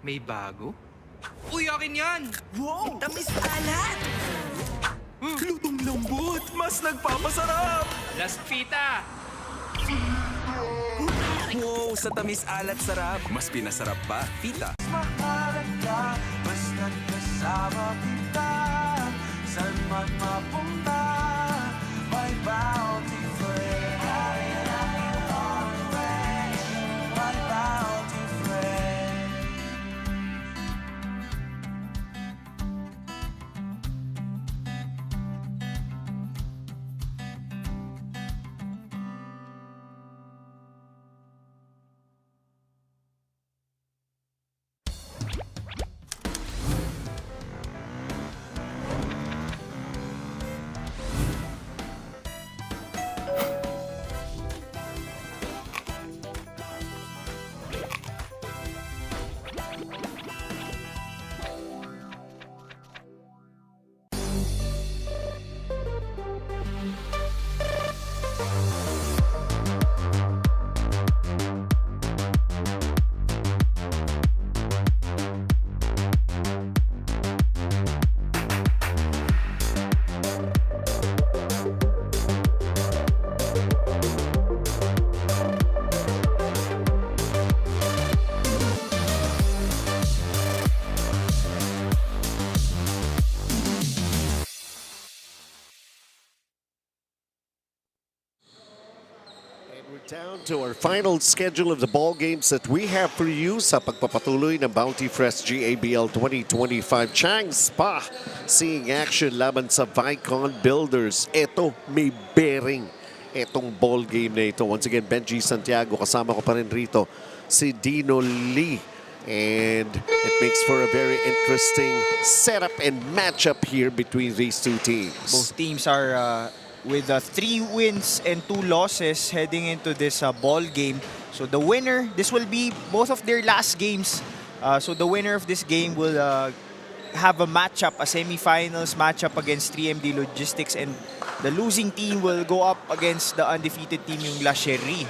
May bago? Uy, akin yan! Wow! Tamis alat! Lutong lambot! Mas nagpapasarap! Last pita! Wow! Sa tamis alat sarap! Mas pinasarap pa, Pita. Mahalan ka, basta't kasama kita. Saan man mapunta, may bounty friend. My bounty friend. Down to our final schedule of the ball games that we have for you sa pagpapatuloy ng Bounty Fresh GABL 2025 Chang Spa. Seeing action laban sa Vaikon Builders. Ito, may bearing itong ball game na ito. Once again, Benji Santiago, kasama ko pa rin rito si Dino Lee. And it makes for a very interesting setup and matchup here between these two teams. Both teams are with 3 wins and 2 losses heading into this ball game. So the winner, this will be both of their last games. So the winner of this game will have a matchup, a semifinals matchup against 3MD Logistics, and the losing team will go up against the undefeated team, yung La Cherie.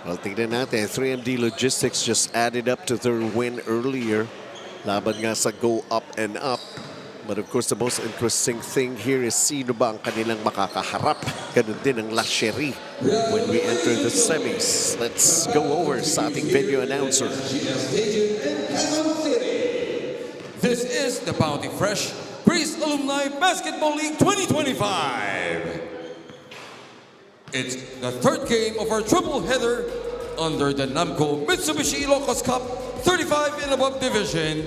Well, tignan natin, 3MD Logistics just added up to their win earlier. Laban nga sa go up and up. But of course, the most interesting thing here is sino ba ang kanilang makakaharap. Ganun din ang La Cherie when we enter the semis. Let's go over sa ating video announcer. SGS Stadium in Quezon City. This is the Bounty Fresh Priest Alumni Basketball League 2025. It's the 3rd game of our triple header under the NAMCo Mitsubishi Ilocos Cup 35 and above division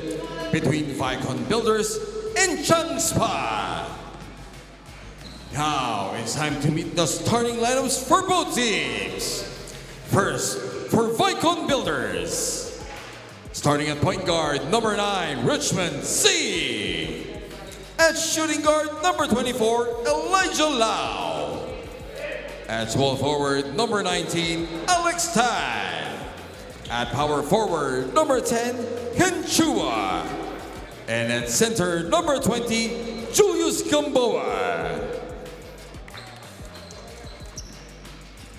between Vaikon Builders and Chang Spa. Now it's time to meet the starting lineups for both teams. First, for Vaikon Builders. Starting at point guard, number 9, Richmond C. At shooting guard, number 24, Elijah Lau. At small forward, number 19, Alex Tan. At power forward, number 10, Ken Chua. And at center, number 20, Julius Gamboa.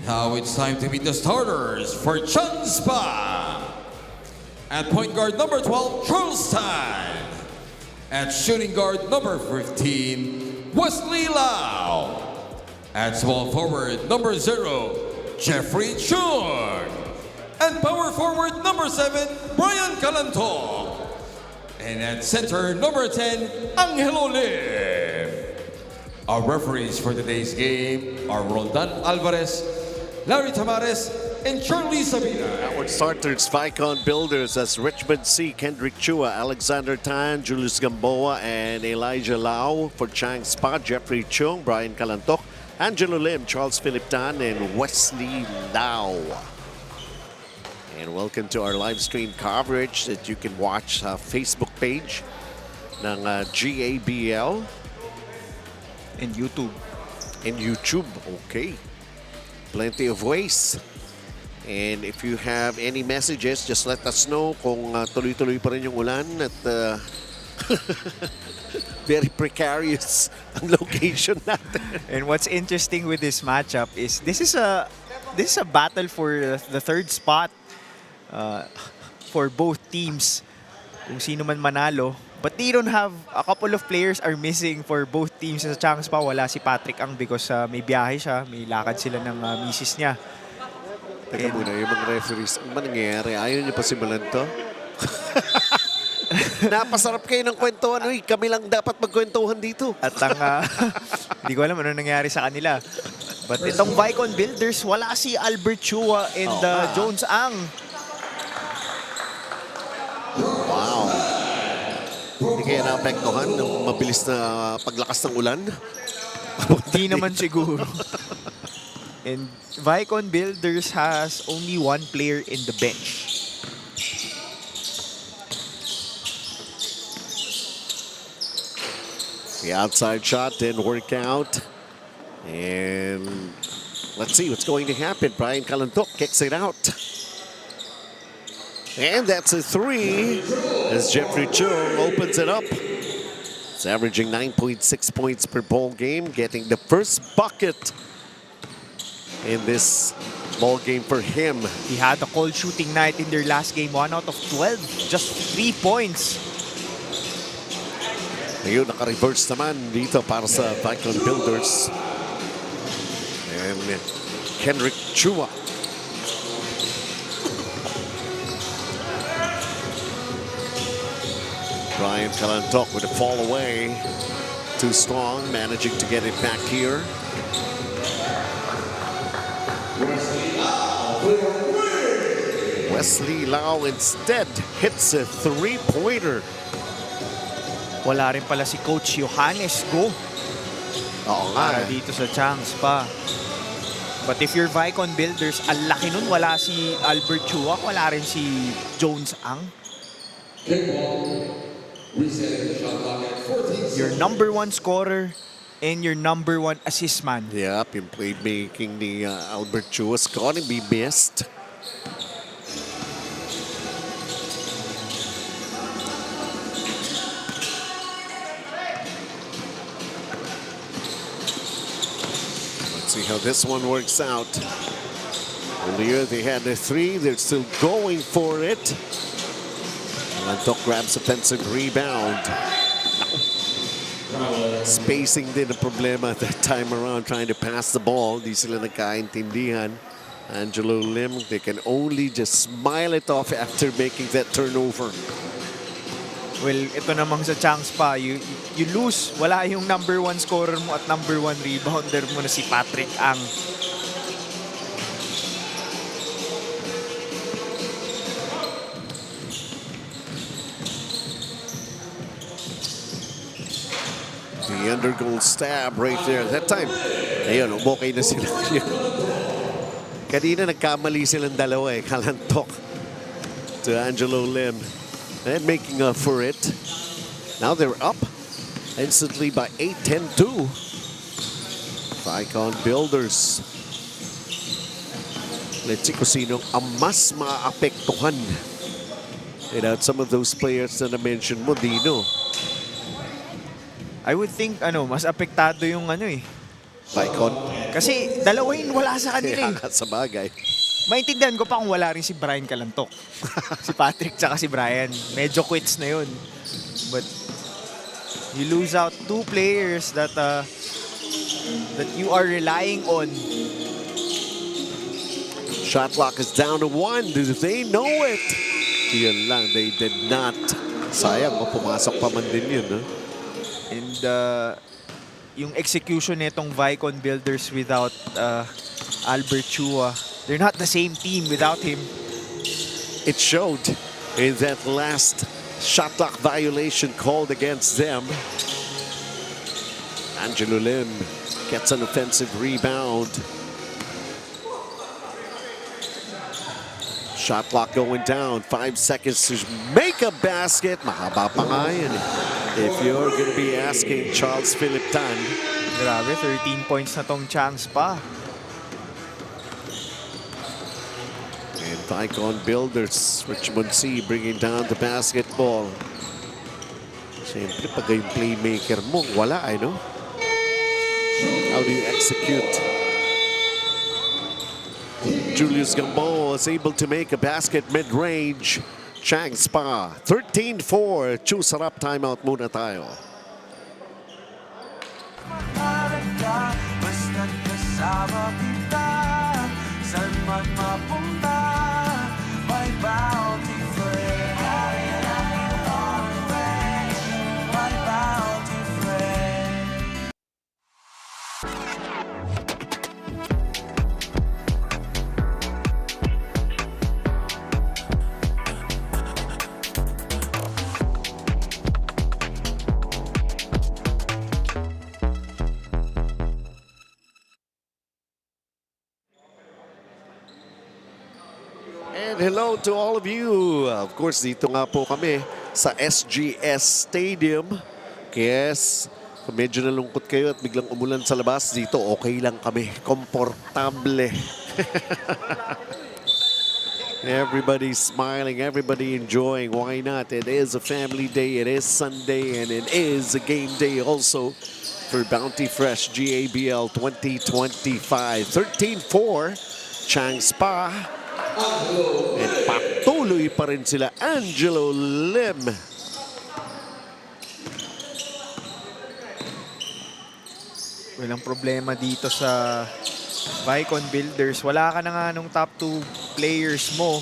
Now it's time to meet the starters for Chang Spa. At point guard, number 12, Charles Tan. At shooting guard, number 15, Wesley Lau. At small forward, number 0, Jeffrey Chung. And power forward, number 7, Brian Calanto. And at center, number 10, Angelo Lim. Our referees for today's game are Roldan Alvarez, Larry Tamares, and Charlie Sabina. Our starters, Vaikon Builders, as Richmond C, Kendrick Chua, Alexander Tan, Julius Gamboa, and Elijah Lau. For Chang Spa, Jeffrey Chung, Brian Calantok, Angelo Lim, Charles Philip Tan, and Wesley Lau. And welcome to our live stream coverage that you can watch sa Facebook page ng GABL. And YouTube. And YouTube, okay. Plenty of ways. And if you have any messages, just let us know kung tuloy-tuloy pa rin yung ulan at very precarious ang location natin. And what's interesting with this matchup is this is a battle for the 3rd spot. for both teams kung sino man manalo. But they don't have, a couple of players are missing for both teams. Sa Chang Spa, wala si Patrick Ang because may biyahe siya, may lakad sila ng misis niya. Teka muna, yung mga referees, ano ba nangyayari? Ayaw niyo pa simulan to? Napasarap kayo ng kwentuhan. Uy, kami lang dapat magkwentuhan dito. At ang, hindi ko alam ano nangyari sa kanila. But itong Vaikon Builders, wala si Albert Chua and Jones Ang. Wow. Hindi kaya naapektuhan ng mabilis na paglakas ng ulan? Hindi naman siguro. And Vaikon Builders has only one player in the bench. The outside shot didn't work out. And let's see what's going to happen. Brian Calantok kicks it out. And that's a three as Jeffrey Chung opens it up. It's averaging 9.6 points per ball game, getting the first bucket in this ball game for him. He had a cold shooting night in their last game, 1 out of 12, just 3 points. Ngayon, naka-reverse naman dito para sa Vaikon Builders. And Kendrick Chua. Brian Calantok with a fall away. Too strong, managing to get it back here. Wesley Lau instead hits a three-pointer. Wala rin pala si Coach Johannes Go Oo nga. para dito sa Chang Spa. But if you're Vaikon Builders, ang laki nun, wala si Albert Chua, wala rin si Jones Ang. Your number 1 scorer and your number 1 assist man. Yep, yung playmaking ni Albert Chua's gonna be missed. Let's see how this one works out. Earlier they had a three, they're still going for it. Calantok grabs offensive rebound. Spacing din ang problema that time around, trying to pass the ball. Di sila nagkaintindihan. Angelo Lim, they can only just smile it off after making that turnover. Well, ito namang sa Chang Spa, you lose. Wala yung number 1 scorer mo at number 1 rebounder mo na si Patrick Ang. The undergoal stab right there. That time, ayun, okay na sila. Kanina nagkamali silang dalawa eh. Calantok to Angelo Lim. And making up for it. Now they're up instantly by 8-10-2. Vaikon Builders. Let's see kung sinong ang mas maapektuhan. Without some of those players na na-mention mo, Dino. I would think mas apektado yung Vaikon. Kasi dalawa yun wala sa kanila Kaya sa bagay. Maintindihan ko pa kung wala rin si Brian Calantok. Si Patrick tsaka si Brian. Medyo quits na yun. But you lose out 2 players that you are relying on. Shot clock is down to 1. Do they know it? Yun lang, they did not. Sayang, pumasok pa man din yun. Huh? And yung execution nitong Vaikon Builders without Albert Chua, they're not the same team without him. It showed in that last shot clock violation called against them. Angelo Lim gets an offensive rebound. Shot clock going down. 5 seconds to make a basket. Mahaba pa nga yan. If you're going to be asking Charles Philip Tan. Grabe, 13 points na tong Chang Spa. And Vaikon Builders, Richmond C bringing down the basketball. Siyempre, pag yung playmaker mo, wala, no? How do you execute? Julius Gamboa is able to make a basket mid-range. Chang Spa, 13-4. Chusarap timeout muna tayo. Mahalaga, basta't kasama kita. Saan man mapunta, may bounty friend. My bounty friend. And hello to all of you. Of course, dito nga po kami sa SGS Stadium. Yes, kung medyo nalungkot kayo at biglang umulan sa labas, dito okay lang kami. Komportable. Everybody's smiling, everybody enjoying. Why not? It is a family day, it is Sunday, and it is a game day also for Bounty Fresh GABL 2025. 13-4, Chang Spa. And patuloy pa rin sila, Angelo Lim. Walang problema dito sa Vaikon Builders. Wala ka na nga nung top 2 players mo.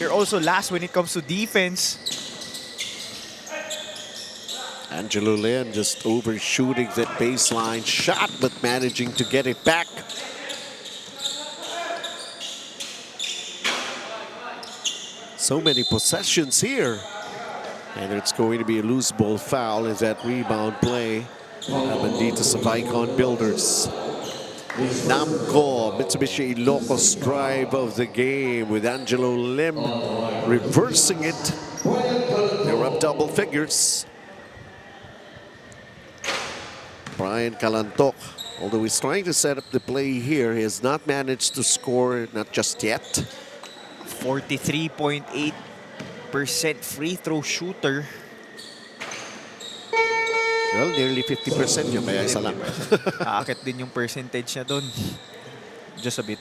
You're also last when it comes to defense. Angelo Lim just overshooting that baseline shot, but managing to get it back. So many possessions here. And it's going to be a loose ball foul as that rebound play. Naman dito sa Vaikon Builders. NAMCo, Mitsubishi Ilocos drive of the game with Angelo Lim reversing it. They're up double figures. Brian Calantoc, although he's trying to set up the play here, he has not managed to score, not just yet. 43.8% free throw shooter. Well, nearly 50% yun, kaya isa lang. Aakit din yung percentage niya doon. Just a bit.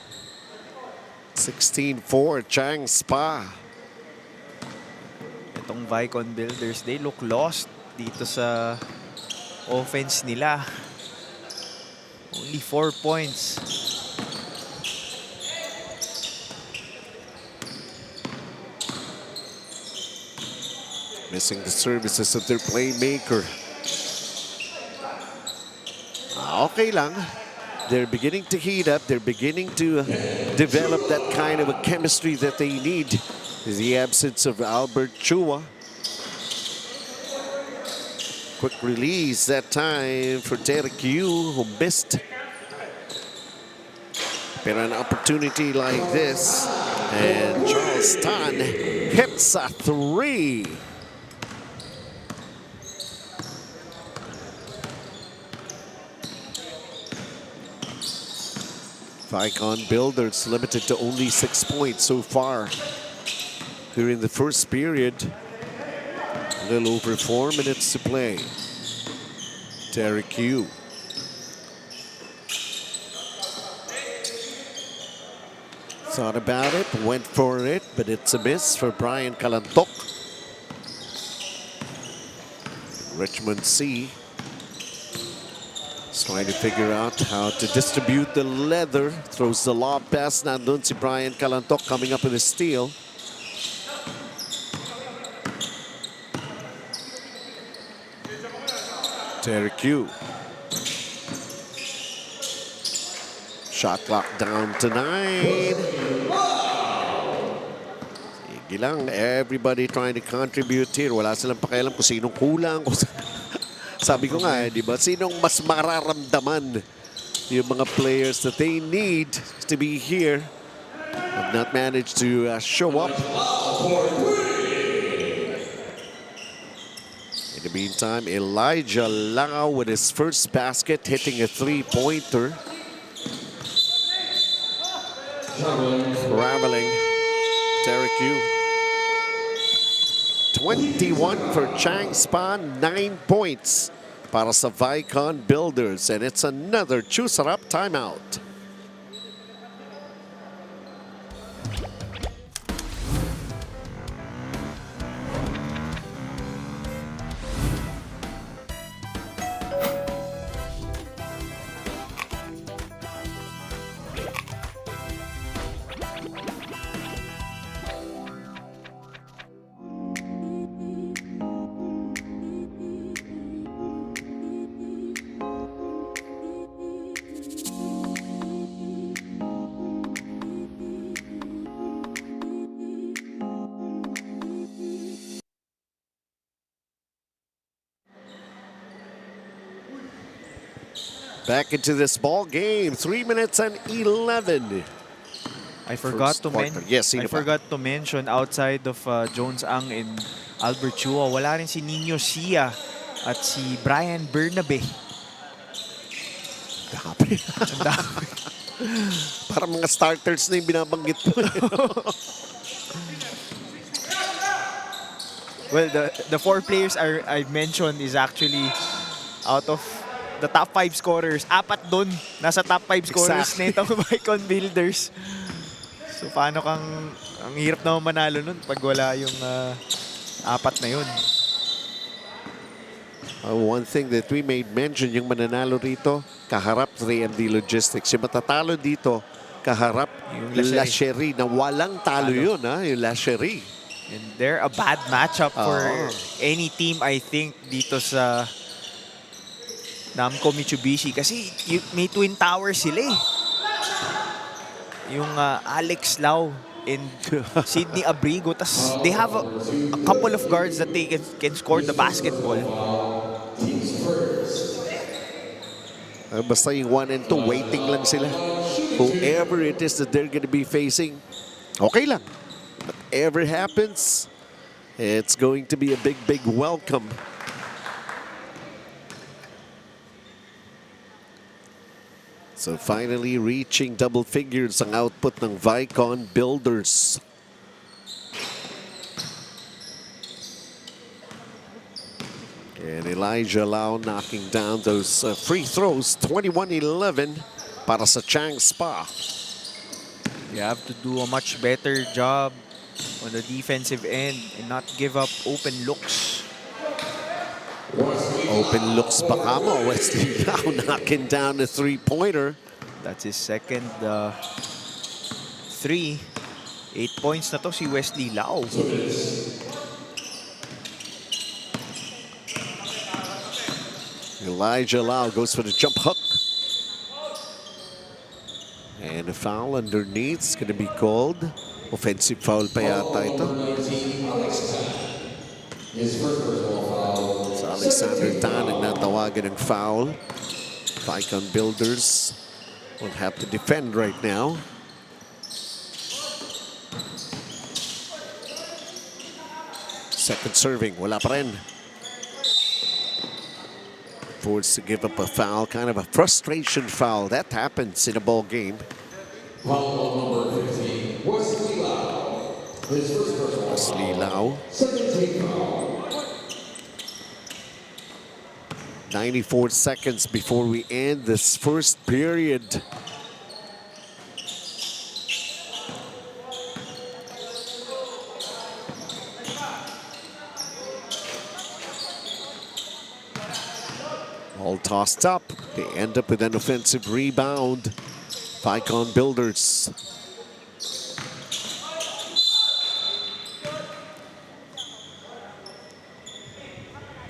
16-4, Chang Spa. Itong Vaikon Builders, they look lost dito sa offense nila. Only 4 points. Missing the services of their playmaker. Okay lang. They're beginning to heat up. They're beginning to develop that kind of a chemistry that they need. The absence of Albert Chua. Quick release that time for Derek Yu, who missed. But an opportunity like this, and Charles Tan hits a 3. Vaikon Builders limited to only 6 points so far here in the first period. A little over 4 minutes to play. Derek Yu. Thought about it, went for it, but it's a miss for Brian Calantoc. Richmond C is trying to figure out how to distribute the leather. Throws the lob pass. Nandun si Brian Calantoc coming up with a steal. Derek Yu. Shot clock down to 9. Sige lang, everybody trying to contribute here. Wala silang pakialam kung sinong kulang. Sabi ko nga, di ba? Sinong mas mararamdaman yung mga players that they need to be here have not managed to show up. In the meantime, Elijah Lau with his first basket, hitting a three-pointer. Traveling, Derek Yu. 21 for Chang Spa, 9 points para sa Vaikon Builders. And it's another Chusarap timeout. Back into this ball game. 3 minutes and 11. I forgot First to quarter. Yes, sino I pa? forgot to mention outside of Jones Ang and Albert Chua, wala rin si Nino Sia at si Brian Bernabe. Grabe. Ang dami. Parang mga starters na yung binabanggit mo. Well, the 4 players I mentioned is actually out of the top 5 scorers. 4 doon. Nasa top 5 scorers Exactly. nitong Vaikon Builders. So, paano ang hirap naman manalo nun pag wala yung 4 na yun. One thing that we made mention, yung mananalo rito, kaharap 3MD Logistics. Yung matatalo dito, kaharap Yung La Lacherie. Cherie, na walang talo yun, ha? Yung La Cherie. And they're a bad matchup for Oo. any team, I think, dito sa NAMCo Mitsubishi. Kasi may twin towers sila eh. Yung Alex Lau and Sydney Abrigo. Tas they have a couple of guards that they can score the basketball. Basta yung 1 and 2, waiting lang sila. Whoever it is that they're gonna be facing, okay lang. Whatever happens, it's going to be a big, big welcome. So finally reaching double figures ang output ng Vaikon Builders. And Elijah Lau knocking down those free throws. 21-11 para sa Chang Spa. You have to do a much better job on the defensive end and not give up open looks. Open looks pa kamo. Wesley Lau knocking down the three-pointer. That's his second 3. 8 points na to si Wesley Lau. Elijah Lau goes for the jump hook. And a foul underneath is going to be called. Offensive foul pa yata ito. So Alexander Tan ang natawagan ng foul. Vaikon Builders will have to defend right now. Second serving, wala pa rin. Forced to give up a foul, kind of a frustration foul. That happens in a ball game. Foul number 15, Wesley Lau. His first personal Wesley foul. Lau. Second team foul. 94 seconds before we end this first period. All tossed up. They end up with an offensive rebound. Vaikon Builders.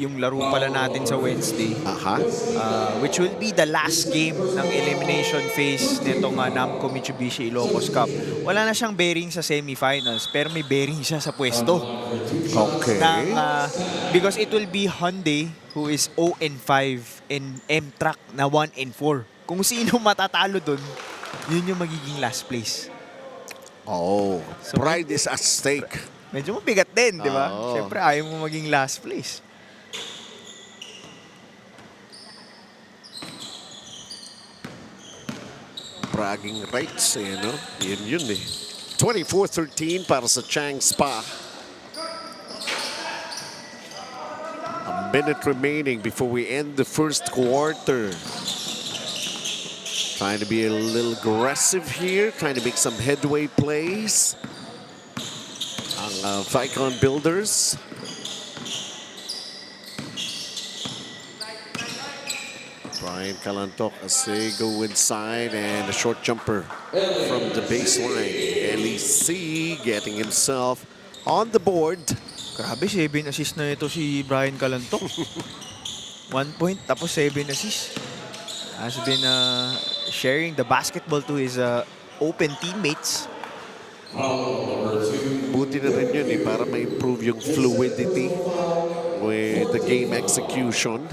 Yung laro pala natin sa Wednesday, which will be the last game ng elimination phase nitong NAMCo Mitsubishi Ilocos Cup. Wala na siyang bearing sa semifinals, pero may bearing siya sa pwesto. Okay. Because it will be Hyundai, who is 0-5, and M-Track na 1-4. Kung sino matatalo dun, yun yung magiging last place. Oh, So, pride is at stake. Medyo mabigat din, di ba? Oo. Siyempre, ayaw mo maging last place. Bragging rights, eh, no? Yun eh. 24-13 para sa Chang Spa. A minute remaining before we end the first quarter. Trying to be a little aggressive here, trying to make some headway plays. Ang Vaikon Builders. Brian Calantoc as they go inside, and a short jumper from the baseline. LEC getting himself on the board. Grabe, 7 assist na ito si Brian Calantoc. 1 point, tapos 7 assists. Has been sharing the basketball to his open teammates. Buti na rin yun eh, para ma-improve yung fluidity with the game execution.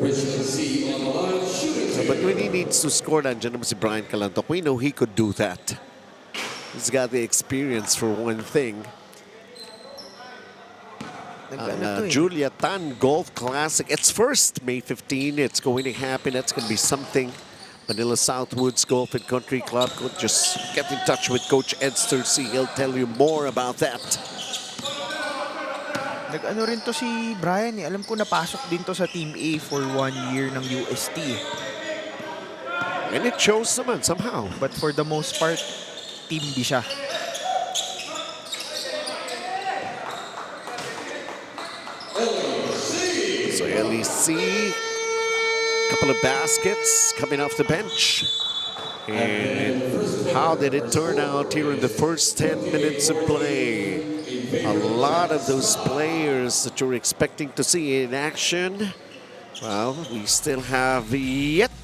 Richmond C But when he needs to score, nandiyan naman si Brian Calantoc. We know he could do that. He's got the experience for one thing. Julia Tan Golf Classic. It's first, May 15. It's going to happen. That's going to be something. Manila Southwoods Golf and Country Club. Just get in touch with Coach Ed Sturcy. He'll tell you more about that. Nag-ano rin to si Brian eh. Alam ko napasok din to sa Team A for 1 year ng UST. And it shows naman somehow. But for the most part, Team B siya. So LEC, couple of baskets coming off the bench. And how did it turn out here in the first 10 minutes of play? A lot of those players that you're expecting to see in action. Well, we still have yet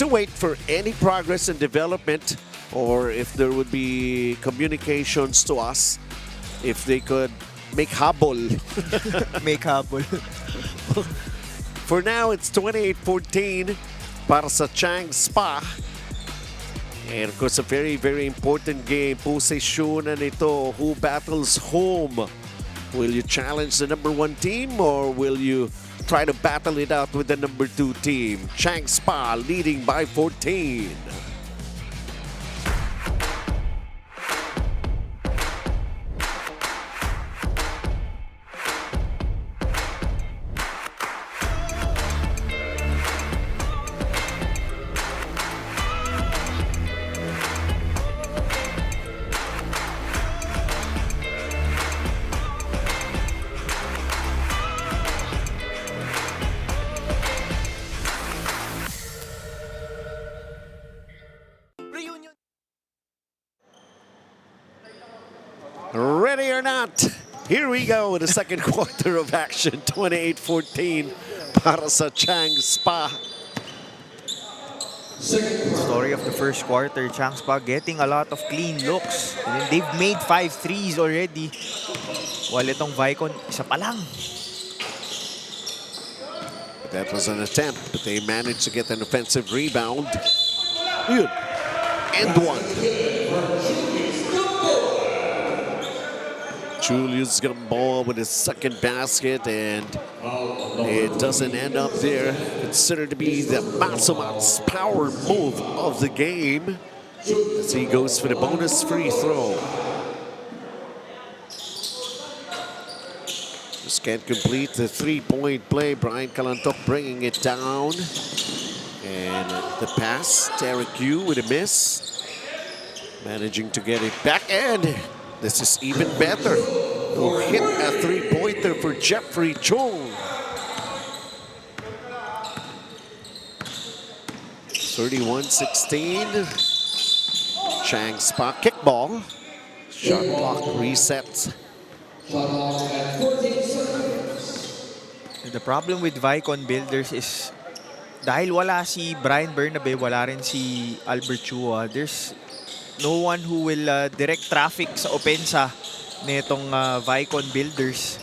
to wait for any progress and development, or if there would be communications to us, if they could make habol. Make habol. For now, it's 28-14 para sa Chang Spa. And of course, a very, very important game. Posisyonan ito. Who battles home? Will you challenge the #1 team or will you try to battle it out with the #2 team? Chang Spa leading by 14. Ready or not, here we go with the second quarter of action. 28-14 para sa Chang Spa. Story of the first quarter, Chang Spa getting a lot of clean looks. And then they've made 5 threes already. While itong Vaikon, isa pa lang. That was an attempt, but they managed to get an offensive rebound. Yun. And one. Julius Gamboa with his second basket, and it doesn't end up there. Considered to be the Masamat's power move of the game as he goes for the bonus free throw. Just can't complete the three-point play. Brian Calantoc bringing it down. And the pass, Derek Yu with a miss. Managing to get it back, and this is even better. Who hit a three-pointer for Jeffrey Chung. 31-16. Chang Spa kickball. Shot clock resets. The problem with Vaikon Builders is dahil wala si Brian Bernabe, wala rin si Albert Chua, there's no one who will direct traffic sa opensa nitong Vaikon Builders,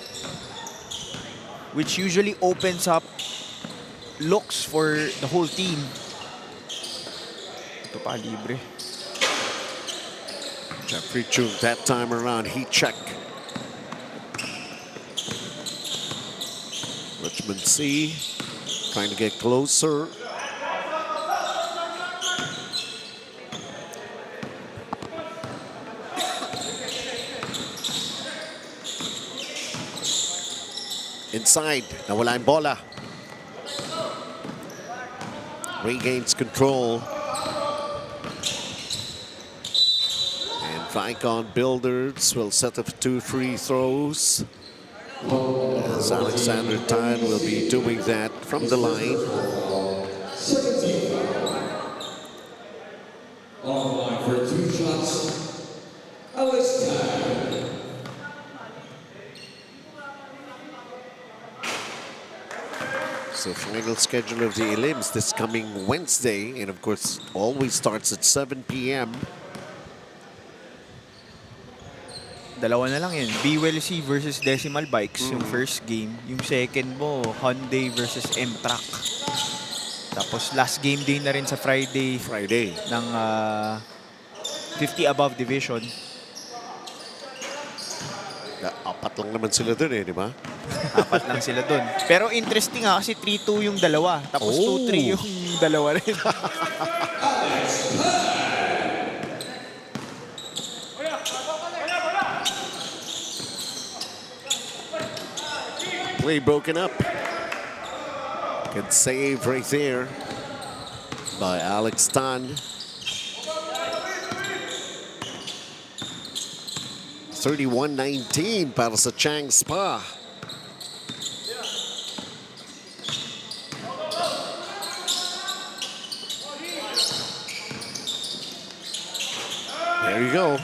which usually opens up looks for the whole team. Ito pa, libre. Jeffrey Chung that time around, heat check. Richmond C trying to get closer. Inside, nawala yung bola. Regains control. And Vaikon Builders will set up 2 free throws. As Alexander Tan will be doing that from the line. Online for 2 shots, Alex Tan. So final schedule of the elims this coming Wednesday, and of course always starts at 7 p.m. Dalawa na lang yun. BWLC versus Decimal Bikes yung first game. Yung second mo, Hyundai versus M-Track. Tapos last game day na rin sa Friday ng 50 above division. Apat lang naman sila dun eh, di ba? Apat lang sila dun. Pero interesting kasi 3-2 yung dalawa. Tapos 2-3 yung dalawa rin. Play broken up. Good save right there by Alex Tan. 31-19 para sa Chang Spa. There you go.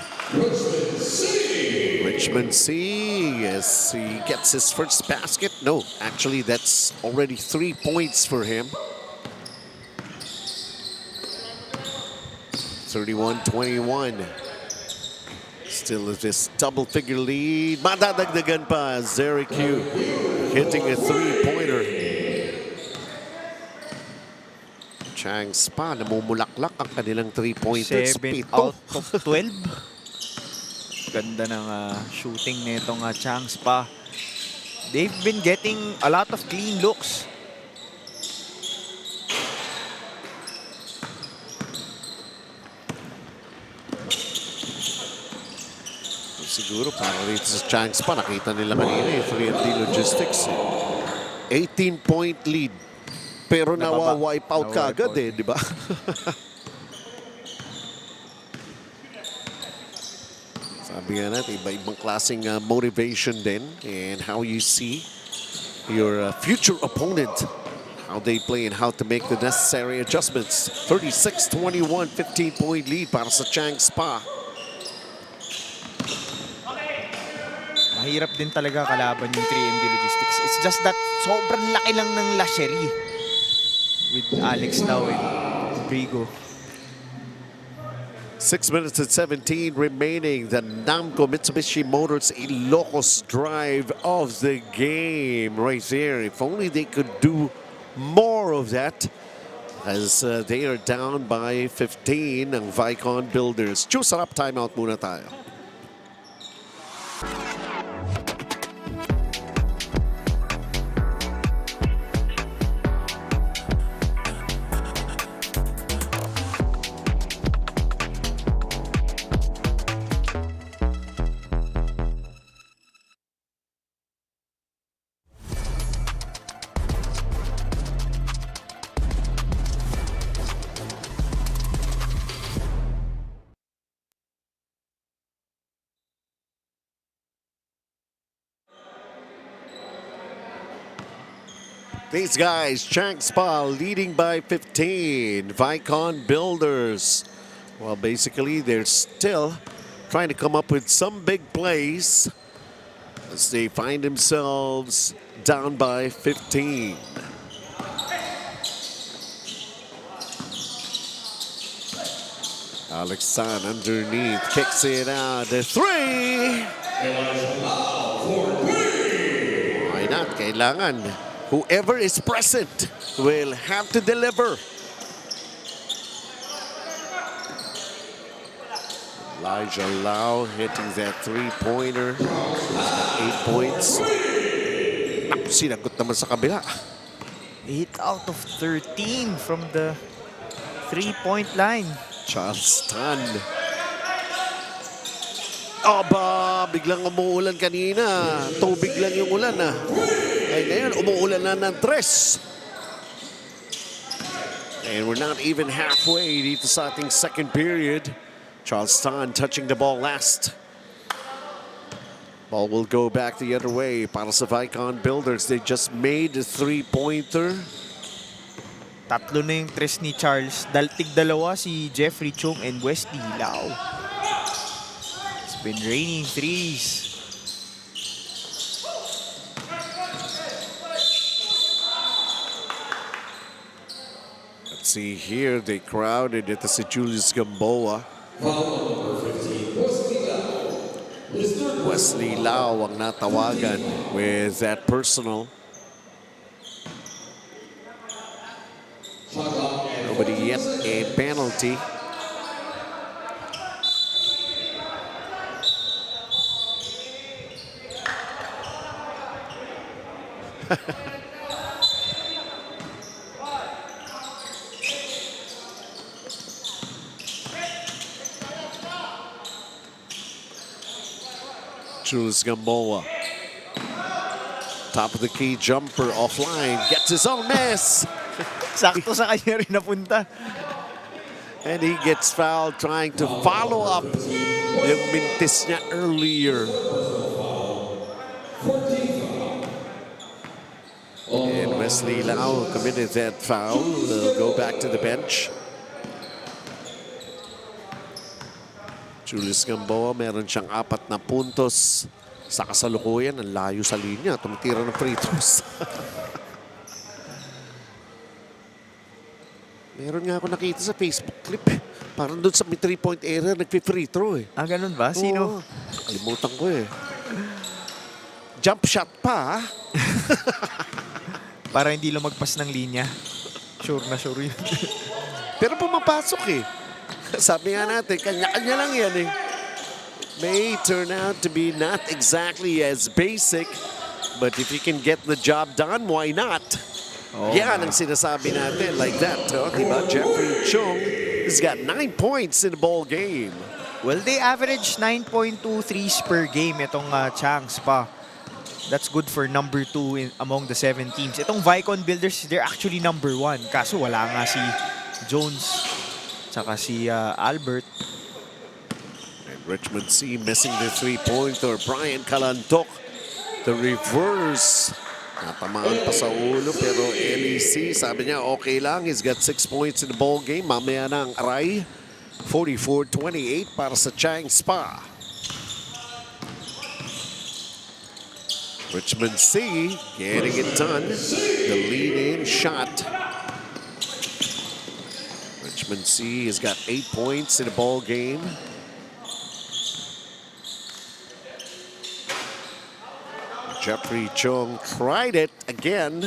Richmond C, yes, he gets his first basket. No, actually, that's already 3 points for him. 31-21. Still with this double-figure lead. Madadagdagan pa, Zericu hitting a three-pointer. Chang Spa, namumulaklak ang kanilang three-pointers. 7 out of 12. Ganda ng shooting nitong Chang Spa. They've been getting a lot of clean looks. Siguro para rito sa Chang Spa, nakita nila kanina yung 3&D Logistics. 18-point lead. Pero nawa-wipe out ka agad eh, di ba? Sabi nga natin, iba-ibang klaseng motivation din and how you see your future opponent, how they play and how to make the necessary adjustments. 36-21, 15-point lead para sa Chang Spa. Mahirap din talaga kalaban yung 3MD Logistics. It's just that sobrang laki lang ng lashery with Alex Lau and Brigo. 6 minutes and 17 remaining. The NAMCo Mitsubishi Motors Ilocos drive of the game right there. If only they could do more of that, as they are down by 15 ng Vaikon Builders. Choose up, timeout muna tayo. These guys, Chang Spa leading by 15. Vaikon Builders. Well, basically, they're still trying to come up with some big plays as they find themselves down by 15. Alex San underneath, kicks it out. The three! Why not? Kailangan. Whoever is present will have to deliver. Elijah Lau hitting that three-pointer. 8 points. Sinagot naman sa kabila. 8 out of 13 from the 3-point line. Charleston. Aba, biglang umuulan kanina. Tubig lang yung ulan ah. Ay ngayon, umuulan na ng 3. And we're not even halfway dito sa ating second period. Charleston touching the ball last. Ball will go back the other way para sa Vaikon Builders. They just made a three-pointer. Tatlo na yung tres ni Charles. Tig-dalawa si Jeffrey Chung and Wesley Lau. It's been raining threes. Let's see here, they crowded it si Julius Gamboa. Wesley Lau ang natawagan with that personal. Nobody yet a penalty. Jules Gamboa. Top of the key jumper offline. Gets his own miss. Sakto sa kanya rin napunta. And he gets fouled trying to follow up yung mintis niya earlier. And Wesley Lau committed that foul. They'll go back to the bench. Julius Gamboa, meron siyang 4 na puntos sa kasalukuyan. Ang layo sa linya. Tumitira ng free throws. Meron nga ako nakita sa Facebook clip. Parang doon sa may 3-point area, nagpi-free throw eh. Ah, ganun ba? Sino? Oo. Kalimutan ko eh. Jump shot pa. Para hindi lumagpas ng linya. Sure na sure yun. Pero pumapasok eh. Sabi nga natin, kanya-kanya lang yan eh. May turn out to be not exactly as basic, but if you can get the job done, why not? Oh, Yan ang sinasabi natin like that. Oh, diba? Jeffrey Chong has got 9 points in the ball game. Well, they average 9.2 threes per game itong Chang pa. That's good for number 2 among the 7 teams. Itong Vaikon Builders, they're actually number 1. Kaso wala nga si Jones tsaka si Albert. And Richmond C missing the 3-pointer. Brian Calantoc, the reverse. Natamaan pa sa ulo pero LEC, sabi niya okay lang. He's got 6 points in the ball game. Mamaya na ang aray. 44-28 para sa Chang Spa. Richmond C getting it done. The lead-in shot. Richmond C has got 8 points in the ball game. Jeffrey Chong tried it again.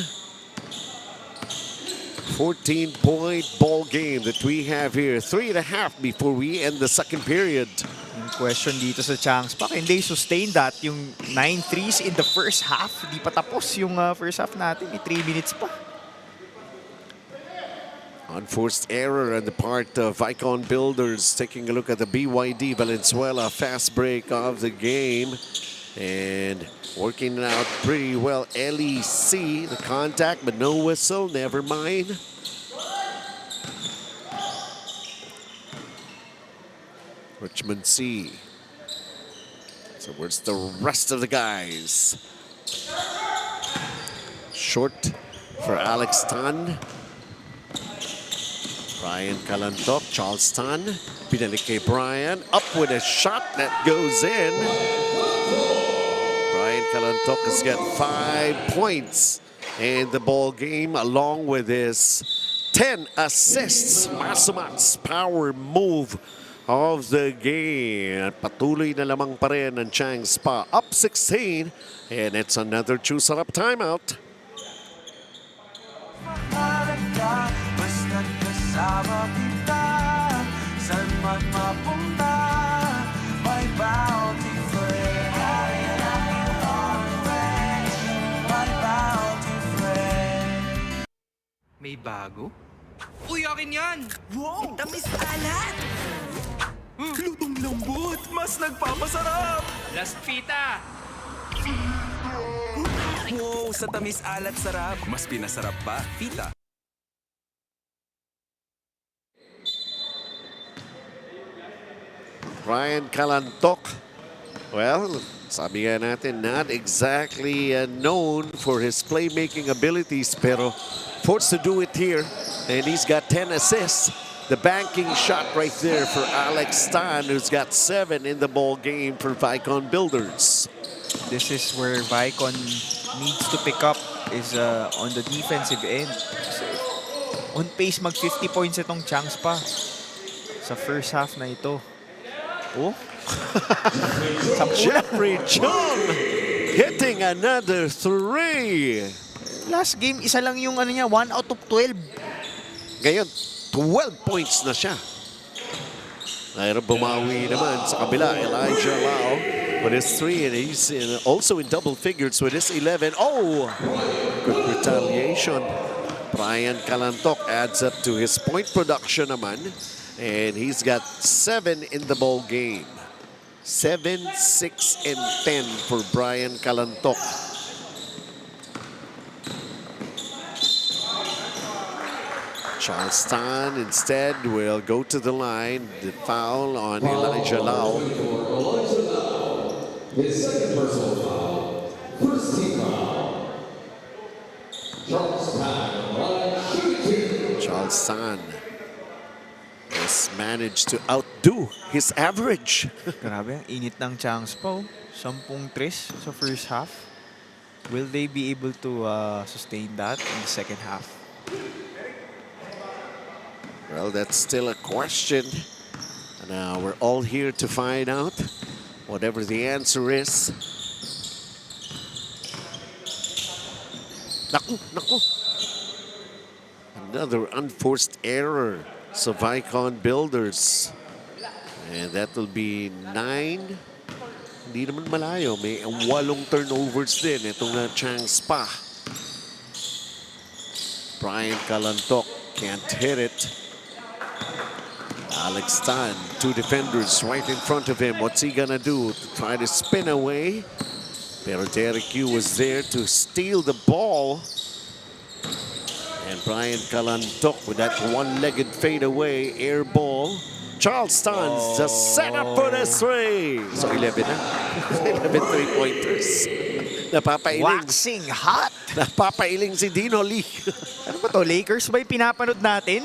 14-point ball game that we have here. 3.5 before we end the second period. Yung question dito sa Chang pa, can they sustain that? Yung 9 threes in the first half, di pa tapos yung first half natin. May 3 minutes pa. Unforced error on the part of Vaikon Builders. Taking a look at the BYD Valenzuela fast break of the game. And working it out pretty well. LEC, the contact, but no whistle. Never mind. Richmond C. So where's the rest of the guys? Short for Alex Tan. Brian Calantoc, Charleston. Pinalik kay Brian. Up with a shot that goes in. Brian Calantoc has got 5 points in the ball game along with his 10 assists. Masumat's power move of the game. Patuloy na lamang pa rin ang Chang Spa. Up 16 and it's another choose-up timeout. Basta't kasama kita, saan man mapunta, may bounty friend. My bounty friend. May bago? Uy, akin yan! Wow! Tamis alat! Lutong lambot, mas nagpapasarap! Last Fita! Wow, sa tamis alat sarap. Mas pinasarap pa, Fita. Brian Calantoc. Well, sabi nga natin, not exactly known for his playmaking abilities, pero forced to do it here. And he's got 10 assists. The banking shot right there for Alex Tan, who's got 7 in the ball game for Vaikon Builders. This is where Vaikon needs to pick up is on the defensive end. So, on pace mag 50 points itong Chang pa sa first half na ito. Oh. Jeffrey Chong hitting another 3. Last game, isa lang yung ano niya, 1 out of 12. Ngayon, 12 points na siya. Mayroon bumawi naman sa kabila, Elijah Lau with his 3 and he's also in double figures with his 11. Oh! Good retaliation. Brian Calantoc adds up to his point production naman and he's got 7 in the ball game. 7, 6, and 10 for Brian Calantoc. Charleston instead will go to the line. The foul on Elijah Lau. His second personal foul. First team foul. Charleston has managed to outdo his average. Grabe, ang init ng Chang's pa. 10 tres sa first half. Will they be able to sustain that in the second half? Well, that's still a question. Now we're all here to find out. Whatever the answer is. Naku, naku. Another unforced error. So Vaikon Builders. And that will be 9. Hindi naman malayo. May 8 turnovers din. Itong Chang Spa. Brian Calantoc can't hit it. Alex Tan, 2 defenders right in front of him. What's he gonna do? To try to spin away. Pero Derek Yu was there to steal the ball. And Brian Calantoc with that one-legged fadeaway air ball. Charleston's the setup for the 3. So 11 na. 11 3-pointers. Napapailing. Waxing hot! Napapailing si Dino Lee. Ano ba to? Lakers ba yung pinapanood natin?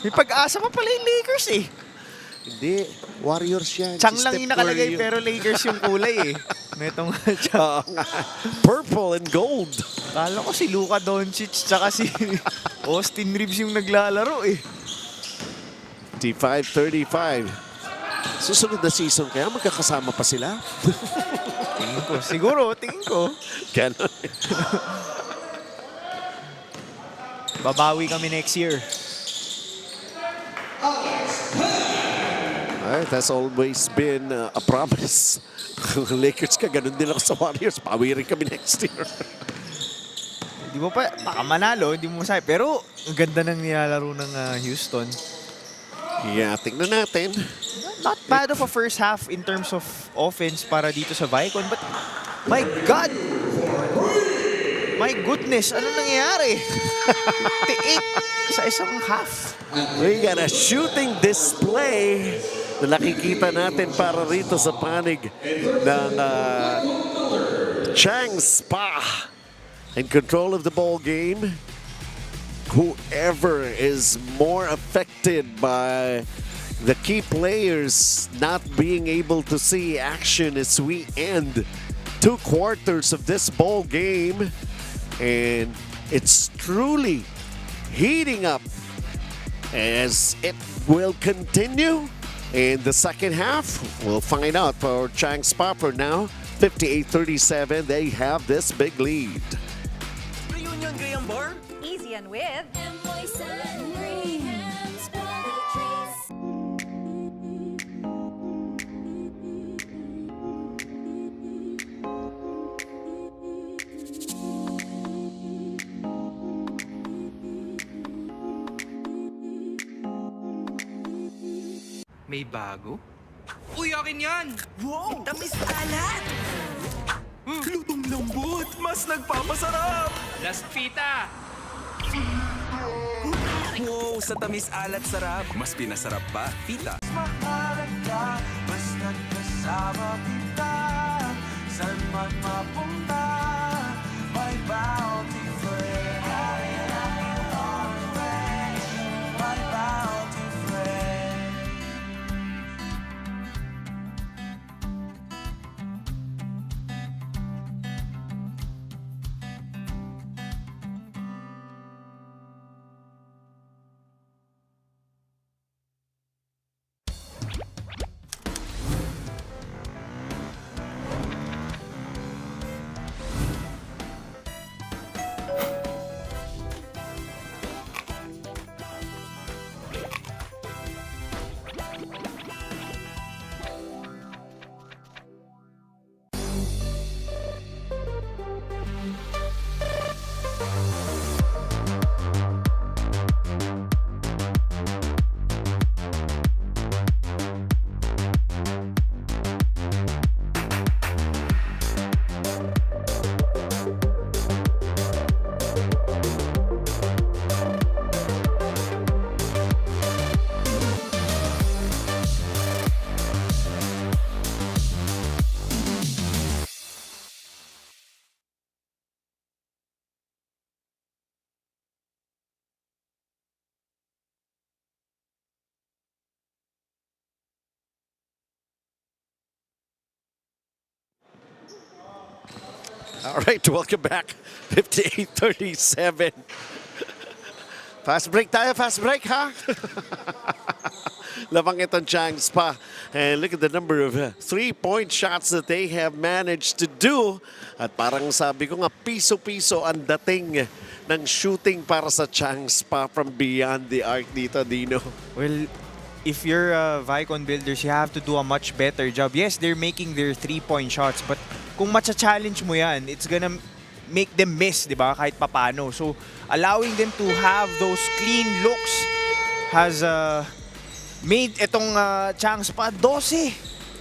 May pag-asa pa pala yung Lakers eh. Hindi. Warriors yan. Chang Si lang Steph yung nakalagay Curry yun. pero Lakers yung kulay eh. Netong Chang. Oo nga. Purple and gold. Kala ko si Luka Doncic tsaka si Austin Reeves yung naglalaro eh. 55-35. Susunod na season kaya magkakasama pa sila? Tingin ko. Siguro, tingin ko. Ganon. Babawi kami next year. Alright, that's always been a promise. Lakers ka, ganun din ako sa Warriors. Pawi rin kami next year. Di mo pa, baka manalo, hindi mo masabi. Pero, ang ganda ng nilalaro ng Houston. Yeah, tingnan natin. Not bad of a first half in terms of offense para dito sa Vaikon. But, my God! My goodness, ano nangyayari? 58 sa isang half. We got a shooting display na nakikita natin para rito sa panig ng Chang Spa. In control of the ball game. Whoever is more affected by the key players not being able to see action as we end 2 quarters of this ball game. And it's truly heating up as it will continue in the second half. We'll find out for Chang Spa. For now, 58-37, they have this big lead. Reunion Graham Bar? Easy and with May bago? Uy, akin yan! Wow! Tamis alat! Lutong lambot! Mas nagpapasarap! Las Pita! Wow, sa tamis alat sarap. Mas pinasarap pa, pita. Mahalaga, basta't kasama kita. Saan man mapunta, may bounty friend. My bounty friend. All right, welcome back. 58-37. Fast break tayo, fast break, ha? Lamang itong Chang Spa. And look at the number of three-point shots that they have managed to do. At parang sabi ko nga, piso-piso ang dating ng shooting para sa Chang Spa from beyond the arc dito, Dino. Well, if you're Vaikon builders, you have to do a much better job. Yes, they're making their 3-point shots, but kung matcha-challenge mo yan, it's gonna make them miss, di ba? Kahit papano. So, allowing them to have those clean looks has made itong Chang Spa 12.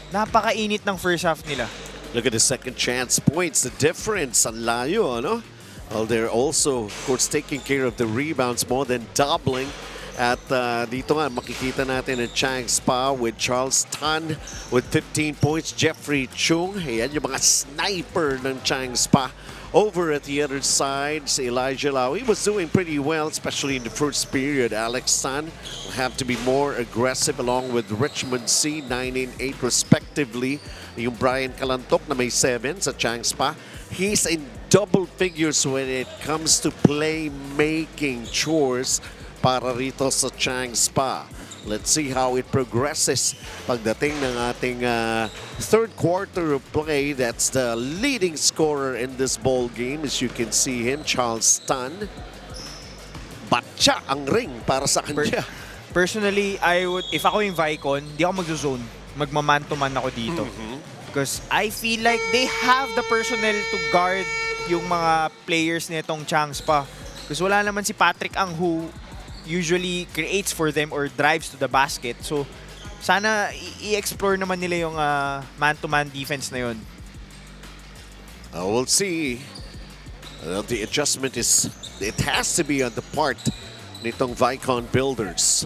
Napakainit ng first half nila. Look at the second chance points. The difference, ang layo, ano? Well, they're also, of course, taking care of the rebounds, more than doubling. At dito nga, makikita natin ang Chang Spa with Charles Tan with 15 points. Jeffrey Chung, ayan yung mga sniper ng Chang Spa. Over at the other side, si Elijah Lau, he was doing pretty well, especially in the first period. Alex Tan will have to be more aggressive along with Richmond C, 9 and 8 respectively. Yung Brian Calantok na may 7 sa Chang Spa. He's in double figures when it comes to playmaking chores para rito sa Chang Spa. Let's see how it progresses pagdating ng ating third quarter of play. That's the leading scorer in this ball game. As you can see him, Charles Tan. Batya ang ring para sa kanya. Personally, if ako yung Vaikon, di ako magzo-zone. Magmaman-to-man ako dito. Because I feel like they have the personnel to guard yung mga players nitong Chang Spa. Because wala naman si Patrick Ang who usually creates for them or drives to the basket. So, sana i-explore naman nila yung man-to-man defense na yun. We'll see. The adjustment it has to be on the part nitong Vaikon builders.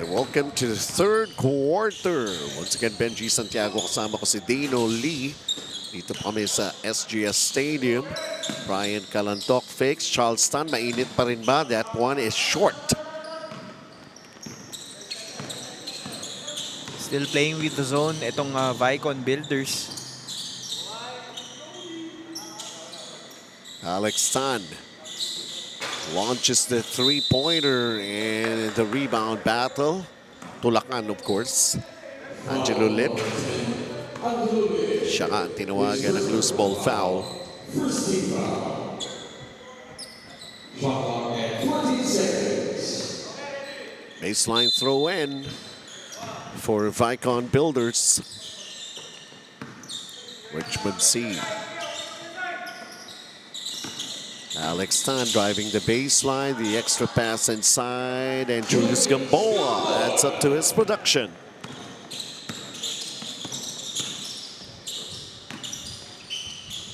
And welcome to the third quarter. Once again, Benji Santiago kasama ko si Dino Lee. Dito kami sa SGS Stadium. Brian Calantok fakes. Charles Tan, mainit pa rin ba? That one is short. Still playing with the zone, itong Vaikon builders. Alex Tan launches the three-pointer and the rebound battle. Tulakan, of course. Angelo Lip. Siya nga ang tinawagan ng loose ball foul. Baseline throw in for Vaikon builders. Richmond C. Alex Tan driving the baseline, the extra pass inside, and Julius Gamboa adds up to his production.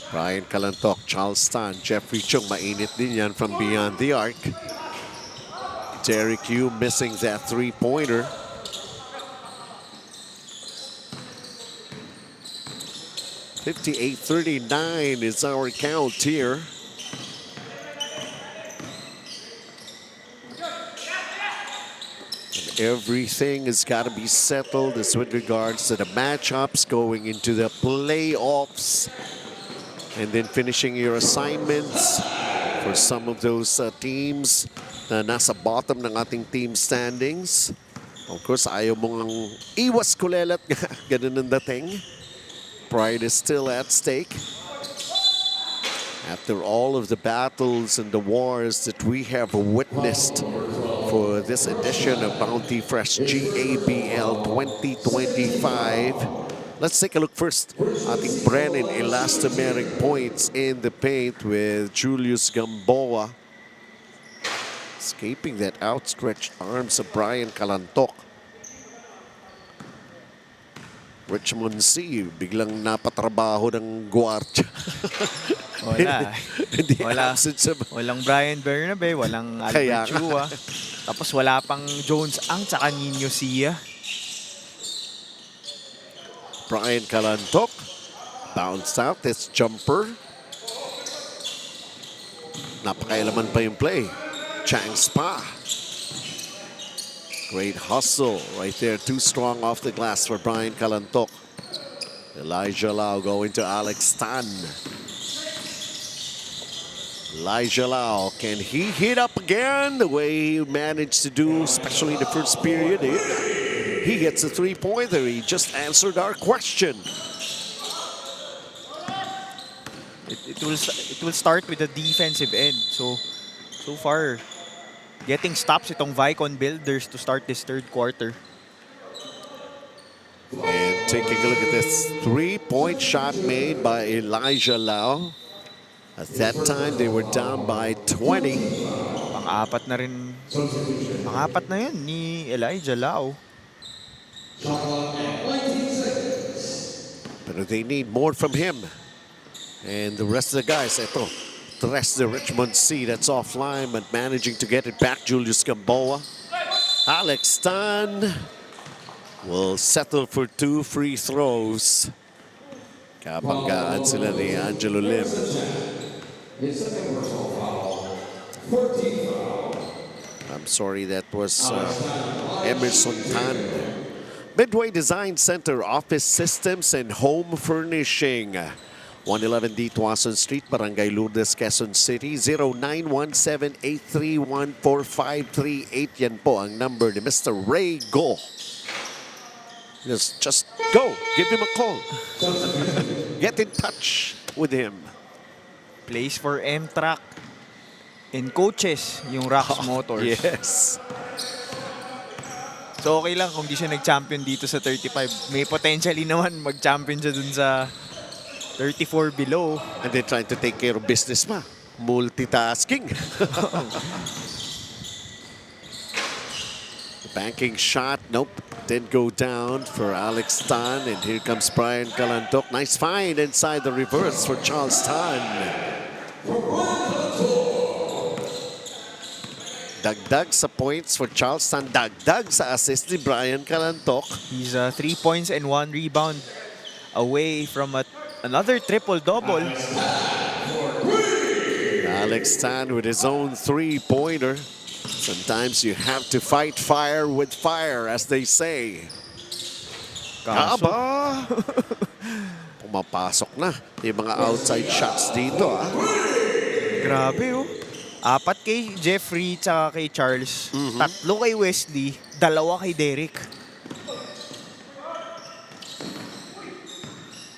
Brian Calantok, Charles Tan, Jeffrey Chung, mainit din yan from beyond the arc. Derek Yu missing that three-pointer. $58-39 is our count here. And everything has got to be settled as with regards to the matchups going into the playoffs. And then finishing your assignments for some of those teams na nasa bottom ng ating team standings. Of course, ayaw mong iwas kulelat nga. Ganun ang dating. Pride is still at stake. After all of the battles and the wars that we have witnessed for this edition of Bounty Fresh GABL 2025. Let's take a look first. Ating Brennan elastomeric points in the paint with Julius Gamboa. Escaping that outstretched arms of Brian Calantok. Richmond C, biglang napatrabaho ng guardia. Wala. Hindi Wala. absent sa... Walang Brian Bernabe, walang Kaya Albert Chua. Tapos wala pang Jones Ang tsaka Nino Sia. Brian Calantok bounced out this jumper. Napakailaman pa yung play. Chang Spa. Great hustle right there. Too strong off the glass for Brian Calantoc. Elijah Lau going to Alex Tan. Elijah Lau, can he hit up again the way he managed to do, especially in the first period? He gets a three-pointer. He just answered our question. It will start with the defensive end. So far, getting stops itong Vaikon Builders to start this third quarter. And taking a look at this three-point shot made by Elijah Lau. At that time, they were down by 20. Pang-apat na yun ni Elijah Lau. But they need more from him. And the rest of the guys, ito, Tres de Richmond C, that's offline, but managing to get it back, Julius Gamboa. Alex Tan will settle for 2 free throws. Kabanggaan sila ni Angelo Lim. I'm sorry, that was Emerson Tan. Midway Design Center, Office Systems and Home Furnishing. 111D Tuason Street, Barangay Lourdes, Quezon City. 0917-831-4538. Yan po ang number ni Mr. Ray Go. Just go. Give him a call. Get in touch with him. Plays for M-Track and coaches yung Rax Motors. Yes. So okay lang kung di siya nag-champion dito sa 35. May potentially naman mag-champion siya dun sa 34 below. And they're trying to take care of business ma. Multitasking. The banking shot, nope. Didn't go down for Alex Tan. And here comes Brian Calantoc. Nice find inside the reverse for Charles Tan. Dagdag sa points for Charles Tan. Dagdag sa assist ni Brian Calantoc. He's 3 points and 1 rebound away from another triple-double. Alex Tan with his own three-pointer. Sometimes you have to fight fire with fire, as they say. Aba! Pumapasok na yung mga outside shots dito. Grabe oh. 4 kay Jeffrey tsaka kay Charles. 3 kay Wesley. 2 kay Derek.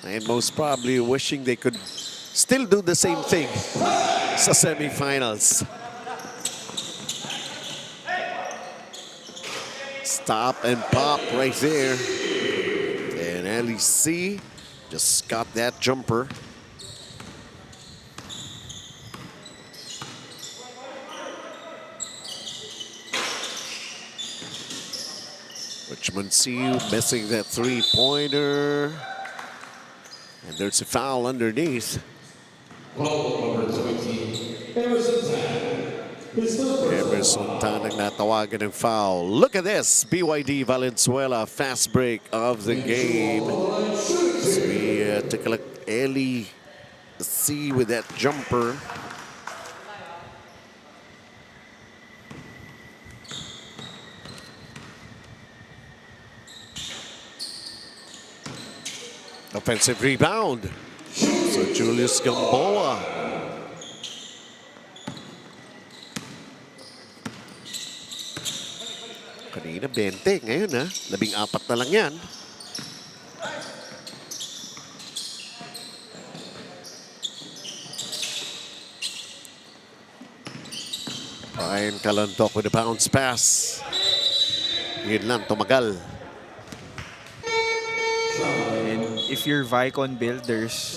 And most probably wishing they could still do the same thing sa semifinals. Stop and pop right there. And LEC just got that jumper. Richmond C missing that three-pointer. And there's a foul underneath. Emerson Tan ang natawagan ng foul. Look at this. BYD Valenzuela fast break of the game. So we take a look. Ellie C with that jumper. Offensive rebound. So Julius Gamboa. Kanina 20, ngayon 14 na lang yan. Brian Calantoc with a bounce pass. Yun lang, tumagal. And if you're Vaikon Builders,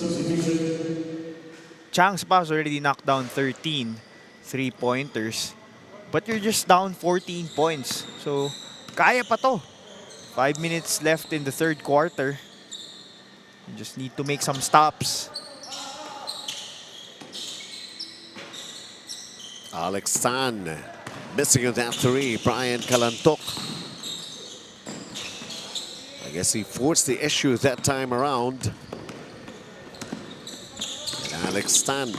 Chang's pass already knocked down 13 3-pointers. But you're just down 14 points. So, kaya pa to. 5 minutes left in the third quarter. You just need to make some stops. Alex Tan missing on that three. Brian Calantoc. I guess he forced the issue that time around. And Alex Tan.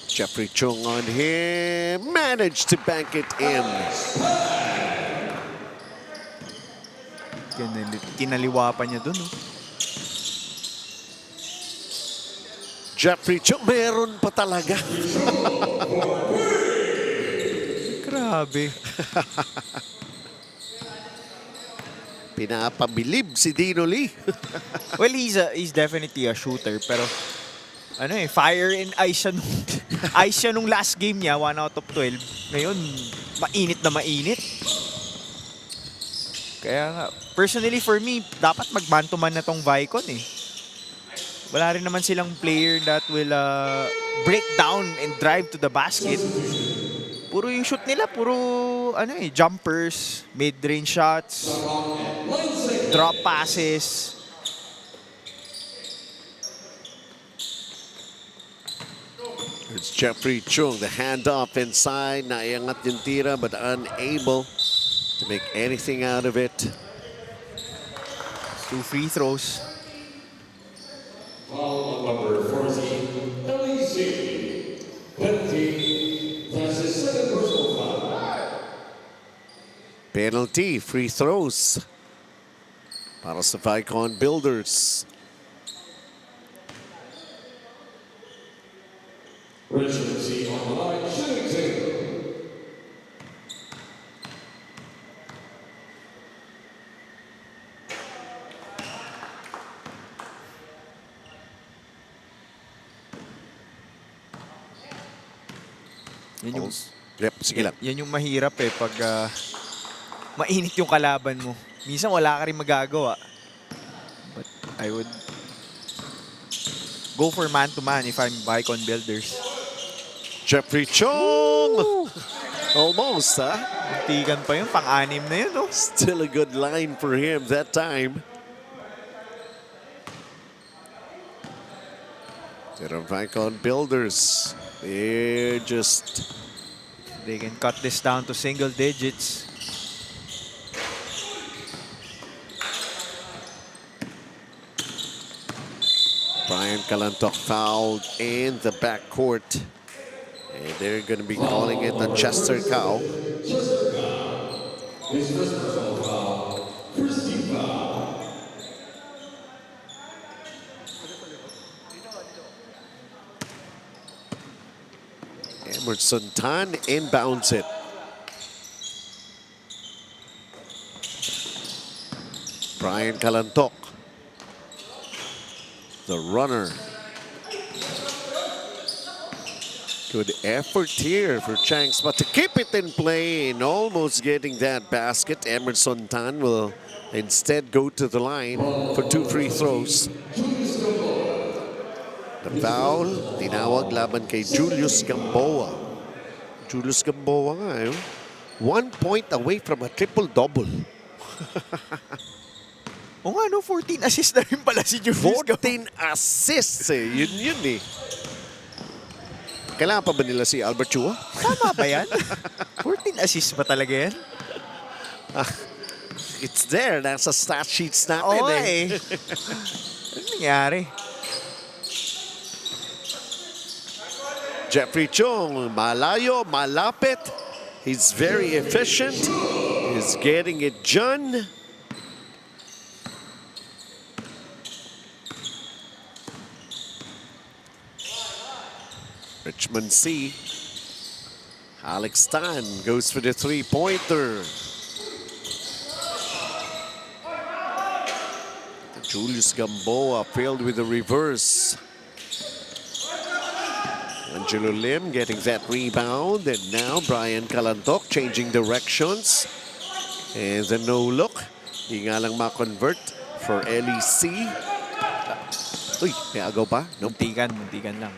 Jeffrey Chung on him. Managed to bank it in. Kinaliwa pa niya dun. Oh. Jeffrey Cho, meron pa talaga. Grabe. Pinapabilib si Dino Lee. Well, he's definitely a shooter, pero ano fire and ice siya nung, ice siya nung last game niya, 1 out of 12. Ngayon, mainit na mainit. Kaya nga, personally for me, dapat mag-man-to-man na tong Vaikon eh. Wala rin naman silang player that will break down and drive to the basket. Puro yung shoot nila, puro jumpers, mid-range shots, drop passes. It's Jeffrey Chung, the handoff inside. Naiangat yung tira but unable to make anything out of it. 2 free throws. Foul number 14, LEC. Penalty. That's his second personal foul. Penalty, free throws para sa Vaikon Builders. Richard C. on the line, Chang. Yan yung, Yep, sige lang. yan yung mahirap pag mainit yung kalaban mo. Minsan wala ka rin magagawa. But I would go for man-to-man if I'm Vaikon Builders. Jeffrey Chong! Almost, huh? Tigan pa yun, pang-anim na yun, no? Still a good line for him that time. Pero Vaikon Builders, they're just... They can cut this down to single digits. Brian Kalantok fouled in the backcourt. And they're going to be calling it a Chester Cow. His first personal foul, first team foul. Emerson Tan inbounds it. Brian Kalantok, the runner. Good effort here for Chang, but to keep it in play and almost getting that basket, Emerson Tan will instead go to the line for 2 free throws. The foul, tinawag laban kay Julius Gamboa. Julius Gamboa nga, 1 point away from a triple-double. O nga, no? 14 assists na rin pala si Julius. 14 assists eh. Yun eh. Kailangan pa ba nila si Albert Chua? Tama ba yan? 14 assists ba talaga yan? It's there. Nasa stat sheets natin Oo eh. Ano nangyari? Jeffrey Chong, malayo, malapit. He's very efficient. He's getting it done. Richmond C. Alex Tan goes for the three-pointer. Julius Gamboa failed with the reverse. Angelo Lim getting that rebound, and now Brian Kalantok changing directions. And the no-look. Di nga lang ma-convert for LEC. Uy, may agaw pa? No. Muntikan lang.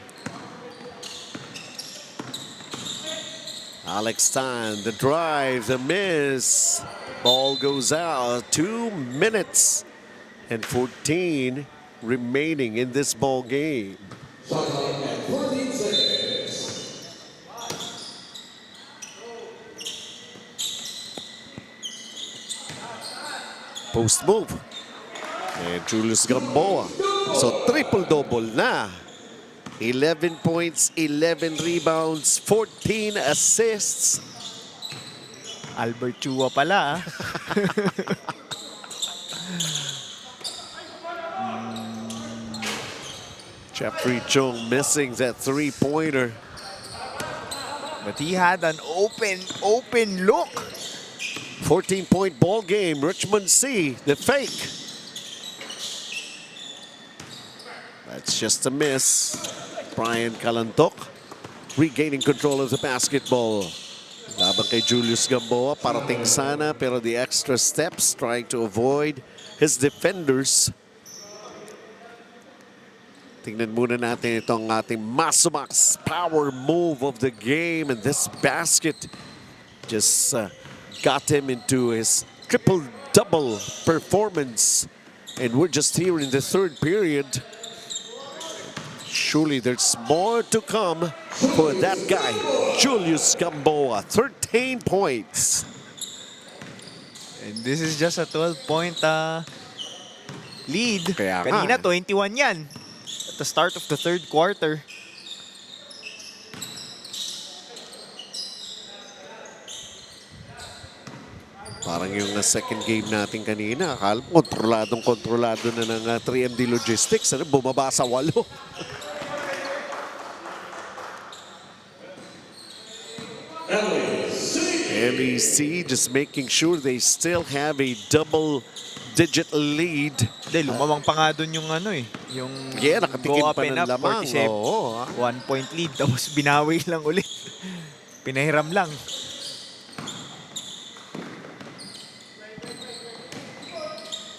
Alex Tan, the drive, the miss. Ball goes out. 2 minutes and 14 remaining in this ball game. Shot clock at 14 seconds. Post move. And Julius Gamboa. So triple-double na. 11 points, 11 rebounds, 14 assists. Albert Chua pala. Jeffrey Chong missing that three-pointer. But he had an open look. 14-point ball game. Richmond C, the fake. That's just a miss. Brian Calantok regaining control of the basketball. Laban kay Julius Gamboa, parating sana, pero the extra steps trying to avoid his defenders. Tingnan muna natin itong ating Masumax power move of the game, and this basket just got him into his triple-double performance. And we're just here in the third period. Surely there's more to come for that guy, Julius Gamboa. 13 points. And this is just a 12-point lead. Kaya nga. Kanina, 21 yan. At the start of the third quarter. Parang yung second game natin kanina, akala mo kontrolado na ng 3MD Logistics. Ano, bumaba sa 8. LEC just making sure they still have a double-digit lead. Hindi, lumamang pa nga dun yung yung Yeah, nakatikim go up pa and ng up, lamang. 47. Oo, 1-point lead, tapos binawi lang ulit. Pinahiram lang.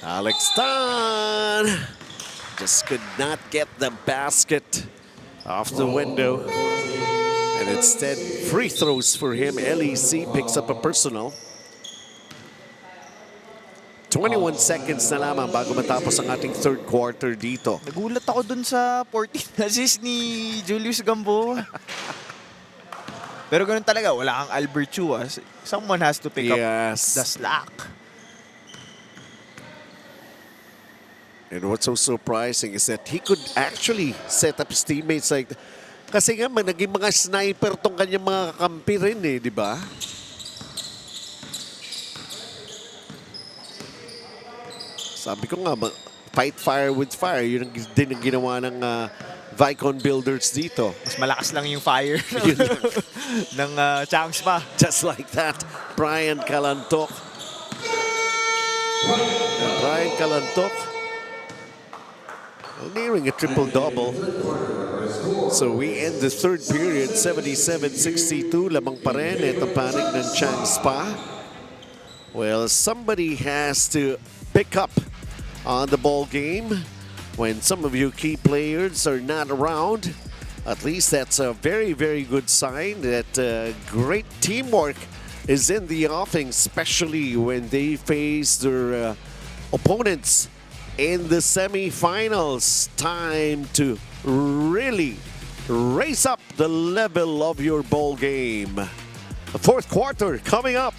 Alex Tan just could not get the basket off the window. And instead, free throws for him. LEC picks up a personal. 21 seconds na lamang bago matapos ang ating third quarter dito. Nagulat ako dun sa 14 assist ni Julius Gamboa. Pero ganun talaga, wala kang Albert Chua. Someone has to pick up the slack. And what's so surprising is that he could actually set up his teammates like... Kasi nga, naging mga sniper tong kanyang mga kakampi rin eh, di ba? Sabi ko nga, fight fire with fire. Yun din ang ginawa ng Vaikon builders dito. Mas malakas lang yung fire ng Chang pa. Just like that, Brian Calantok. Brian Calantok nearing a triple-double. So we end the third period, 77-62. Lamang pa rin itong panig ng Chang Spa. Well, somebody has to pick up on the ball game when some of you key players are not around. At least that's a very, very good sign that great teamwork is in the offing, especially when they face their opponents in the semifinals. Time to really raise up the level of your ball game. The fourth quarter coming up.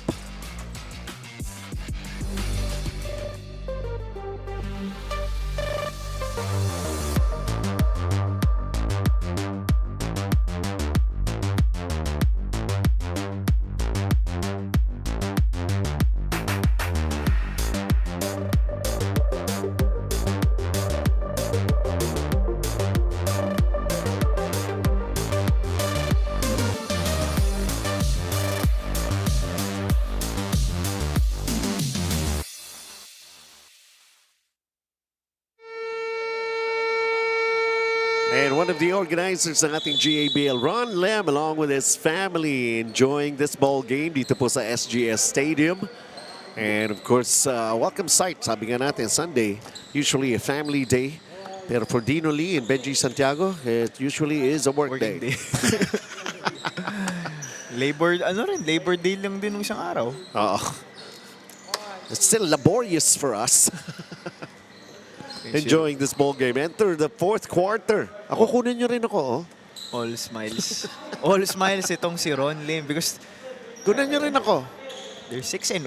And one of the organizers ng ating GABL, Ron Lem, along with his family, enjoying this ball game dito po sa SGS Stadium. And of course, welcome sight, sabi nga natin, Sunday, usually a family day. Pero for Dino Lee and Benji Santiago, it usually is a work day. Labor Day lang din ng isang araw. It's still laborious for us. Enjoying this ball game. Enter the fourth quarter. Ako, kunin nyo rin ako, oh. All smiles. All smiles itong si Ron Lim because Kunin nyo rin ako. they're 6-0.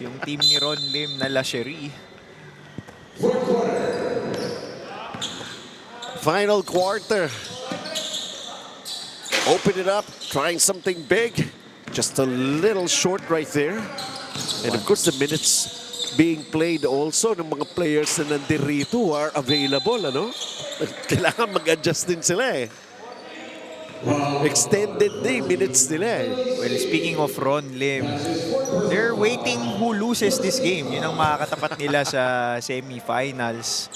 Yung team ni Ron Lim na La Cherie. Final quarter. Open it up. Trying something big. Just a little short right there. And of course, the minutes being played also ng mga players na nandirito are available, ano? Kailangan mag-adjust din sila eh. Extended day minutes nila eh. Well, speaking of Ron Lim, they're waiting who loses this game. Yun ang makakatapat nila sa semifinals.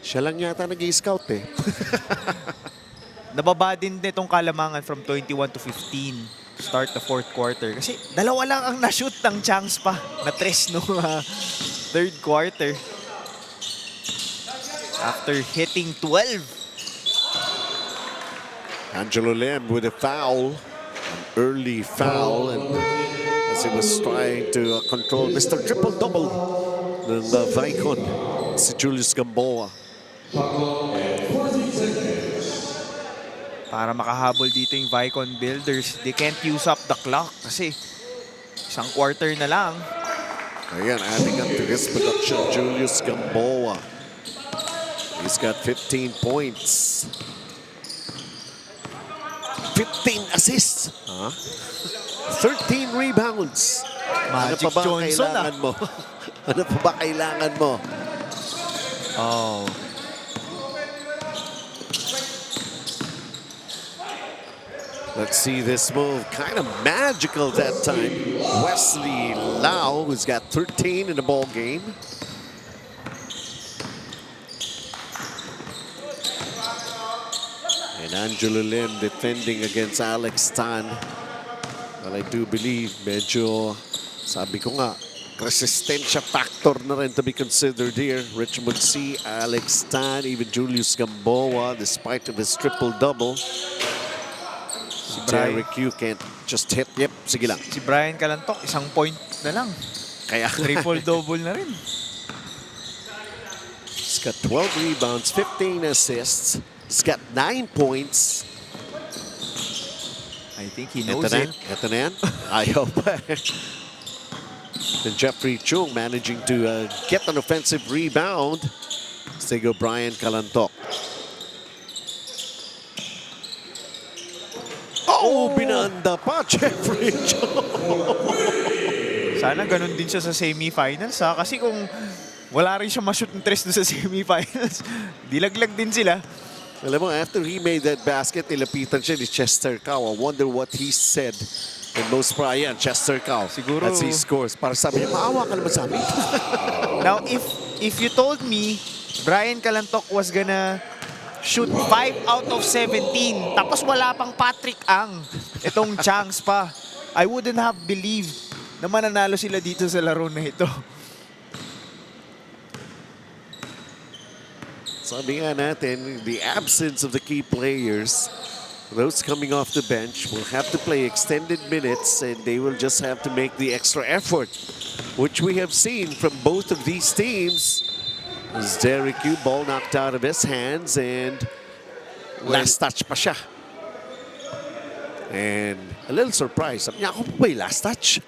Siya lang yata nag-i-scout eh. Nababa din itong Kalamangan from 21 to 15 to start the fourth quarter. Kasi dalawa lang ang na-shoot ng Chang pa na tres no third quarter. After hitting 12. Angelo Lim with a foul, an early foul, and as he was trying to control Mr. Triple-Double ng Vaikon, si Julius Gamboa. Para makahabol dito yung Vaikon Builders, they can't use up the clock kasi isang quarter na lang. Ayan, adding up to his production, Julius Gamboa. He's got 15 points. 15 assists. 13 rebounds. Magic ano pa ba Johnson kailangan mo? Ano pa ba kailangan mo? Oh. Let's see this move. Kind of magical that time. Wesley Lau, who's got 13 in the ball game. And Angelo Lim defending against Alex Tan. Well, I do believe medyo, sabi ko nga, resistensya factor na rin to be considered here. Richmond C, Alex Tan, even Julius Gamboa, despite of his triple-double. Si Derek Yu can't just hit. Yep, sige lang. Si Brian Calantoc, isang point na lang. Kaya Triple-double na rin. he's got 12 rebounds, 15 assists. He's got 9 points. I think he knows Ito na, it. ito na yan. Ayaw pa. Then Jeffrey Chung managing to get an offensive rebound. Still go Brian Calantoc. Oh, binanda pa Jeffrey Chung. Sana ganun din siya sa semifinals ha. Kasi kung wala rin siya ma-shoot ng tres doon sa semifinals, dilaglag din sila. Alam mo, after he made that basket, nilapitan siya ni Chester Cow. I wonder what he said. And most probably, yan, Chester Cow. Siguro- As he scores. Para sabi niya, maawa ka naman sa amin. Now, if you told me Brian Calantoc was gonna shoot 5 out of 17, tapos wala pang Patrick Ang, itong Chang pa, I wouldn't have believed na mananalo sila dito sa laro na ito. Sabi nga natin, the absence of the key players, those coming off the bench will have to play extended minutes and they will just have to make the extra effort, which we have seen from both of these teams. As Derek Yu, ball knocked out of his hands and last touch pa siya. And a little surprise. Sabi niya, ako pa ba yung last touch?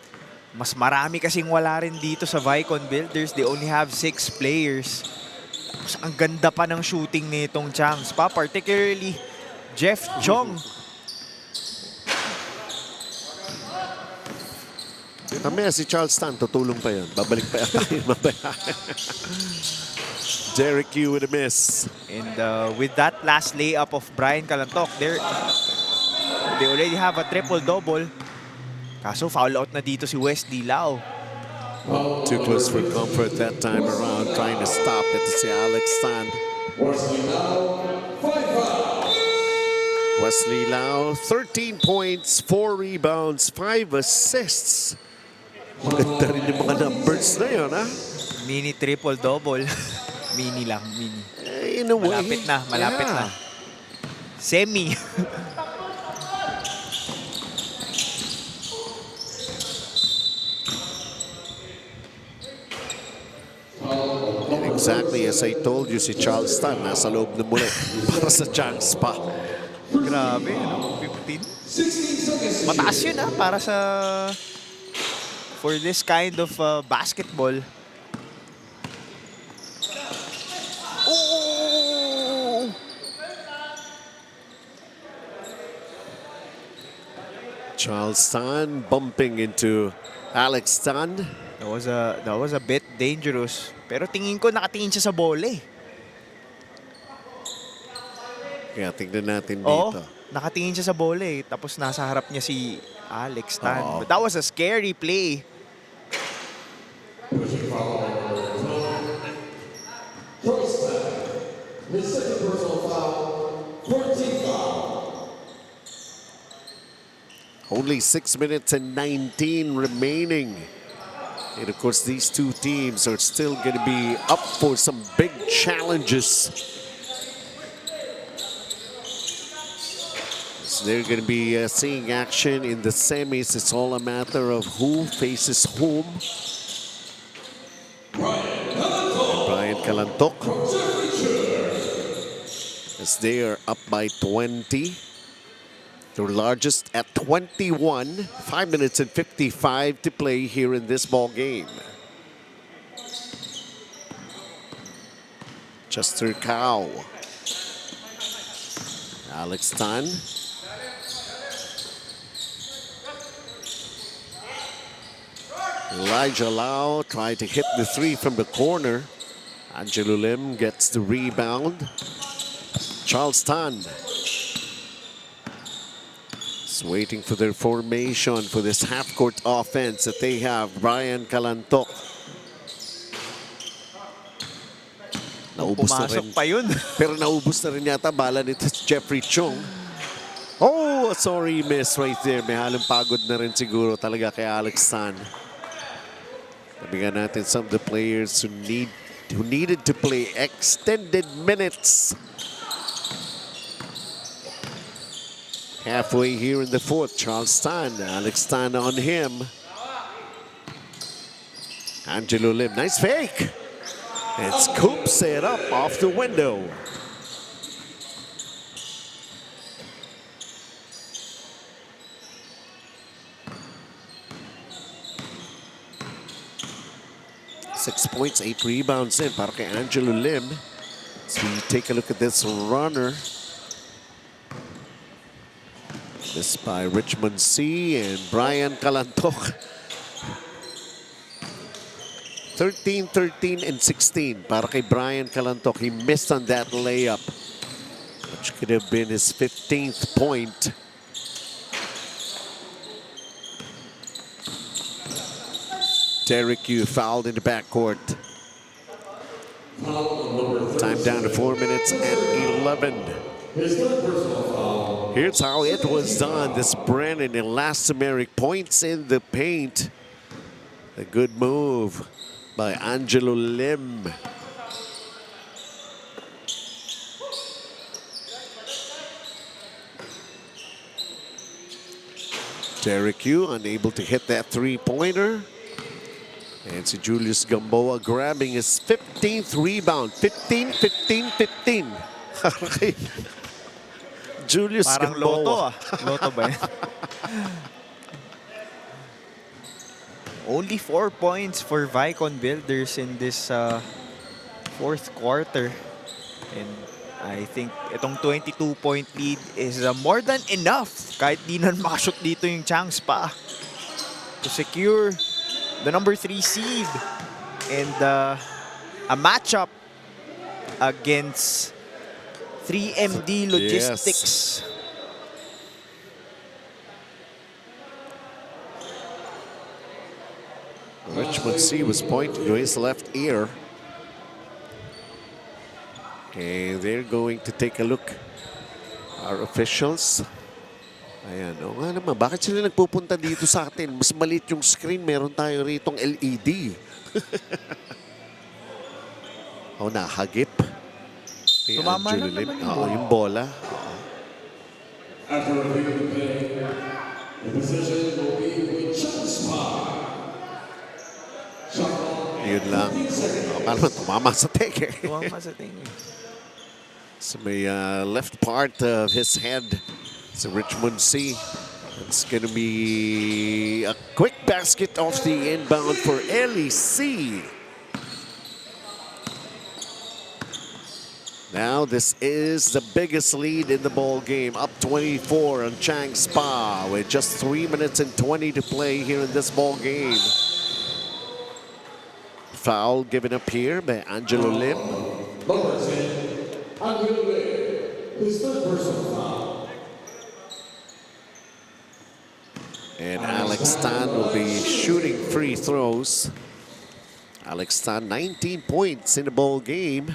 Mas marami kasing wala rin dito sa Vaikon Builders. They only have 6 players. Tapos ang ganda pa ng shooting nitong Chang pa, particularly Jeff Chong. Mamaya si Charles Tan, tutulong pa yun. Babalik pa yun mamaya. Derek Yu with a miss. And with that last layup of Brian Calantoc, they already have a triple-double. Kaso foul out na dito si Wesley Lau. Too close for comfort that time around, trying to stop it to see Alex Tan. Wesley Lau, 13 points, 4 rebounds, 5 assists. Maganda rin yung mga numbers na yun, ha? Mini triple-double. Mini lang, mini. In a way. Malapit na, malapit yeah. na. Semi. Exactly as I told you, si Charles Tan nasa loob na muli para sa Chang pa. Grabe, ano? 15? Mataas yun, ha? Para sa... For this kind of basketball. Oh! Charles Tan bumping into Alex Tan. That was a bit dangerous. Pero tingin ko nakatingin siya sa bola eh. Kaya tingnan natin Oh, dito. nakatingin siya sa bola eh. Tapos nasa harap niya si Alex Tan. Oo. But that was a scary play. His second personal foul, 14th foul. Only 6 minutes and 19 remaining. And of course, these two teams are still going to be up for some big challenges. So they're going to be seeing action in the semis. It's all a matter of who faces whom. Brian Calantok, as they are up by 20. Their largest at 21. 5 minutes and 55 to play here in this ball game. Chester Cow. Alex Tan. Elijah Lau tried to hit the three from the corner. Angelo Lim gets the rebound. Charles Tan is waiting for their formation for this half-court offense that they have. Brian Calantok. Naubos na rin. Pumasok pa yun. Pero naubos na rin yata bala nito si Jeffrey Chong. Oh, sorry miss right there. May halong pagod na rin siguro talaga kay Alex Tan. Sabihan natin some of the players who needed to play extended minutes. Halfway here in the fourth, Charles Tan. Alex Tan on him. Angelo Lim, nice fake. And scoops it up off the window. Six points, 8 rebounds in para kay Angelo Lim. So we take a look at this runner. This by Richmond C and Brian Calantok. 13, 13, and 16 para kay Brian Calantok. He missed on that layup, which could have been his 15th point. Derek Yu fouled in the backcourt. Time down to 4 minutes and 11. Here's how it was done. This Brennan elastomeric points in the paint. A good move by Angelo Lim. Derek Yu unable to hit that three-pointer. And si Julius Gamboa grabbing his 15th rebound. 15, 15, 15. Okay. Julius Parang Gamboa. loto ah. Loto ba yan? Only 4 points for Vaikon Builders in this fourth quarter. And I think itong 22-point lead is more than enough. Kahit di na makashoot dito yung Chang pa to secure the number 3 seed and a matchup against 3MD Logistics. Yes. Richmond C was pointing to his left ear. And they're going to take a look. Our officials. Ayan, o nga naman, bakit sila nagpupunta dito sa atin? Mas maliit yung screen, meron tayo ritong LED. O, nahagip. Kay Tumama Angelo lang Lim. naman Oo, yung bola. After reviewing the play, the position will be with Chang. Yun lang. O, naman, tumama sa teke. Tuwang sa tingin. So may left part of his head. So Richmond C. It's going to be a quick basket off the inbound for Ellie C. Now this is the biggest lead in the ball game. Up 24 on Chang Spa with just 3 minutes and 20 to play here in this ball game. Foul given up here by Angelo Lim. Number 10, Angelo Lim. And Alex Tan will be shooting free throws. Alex Tan, 19 points in the ball game.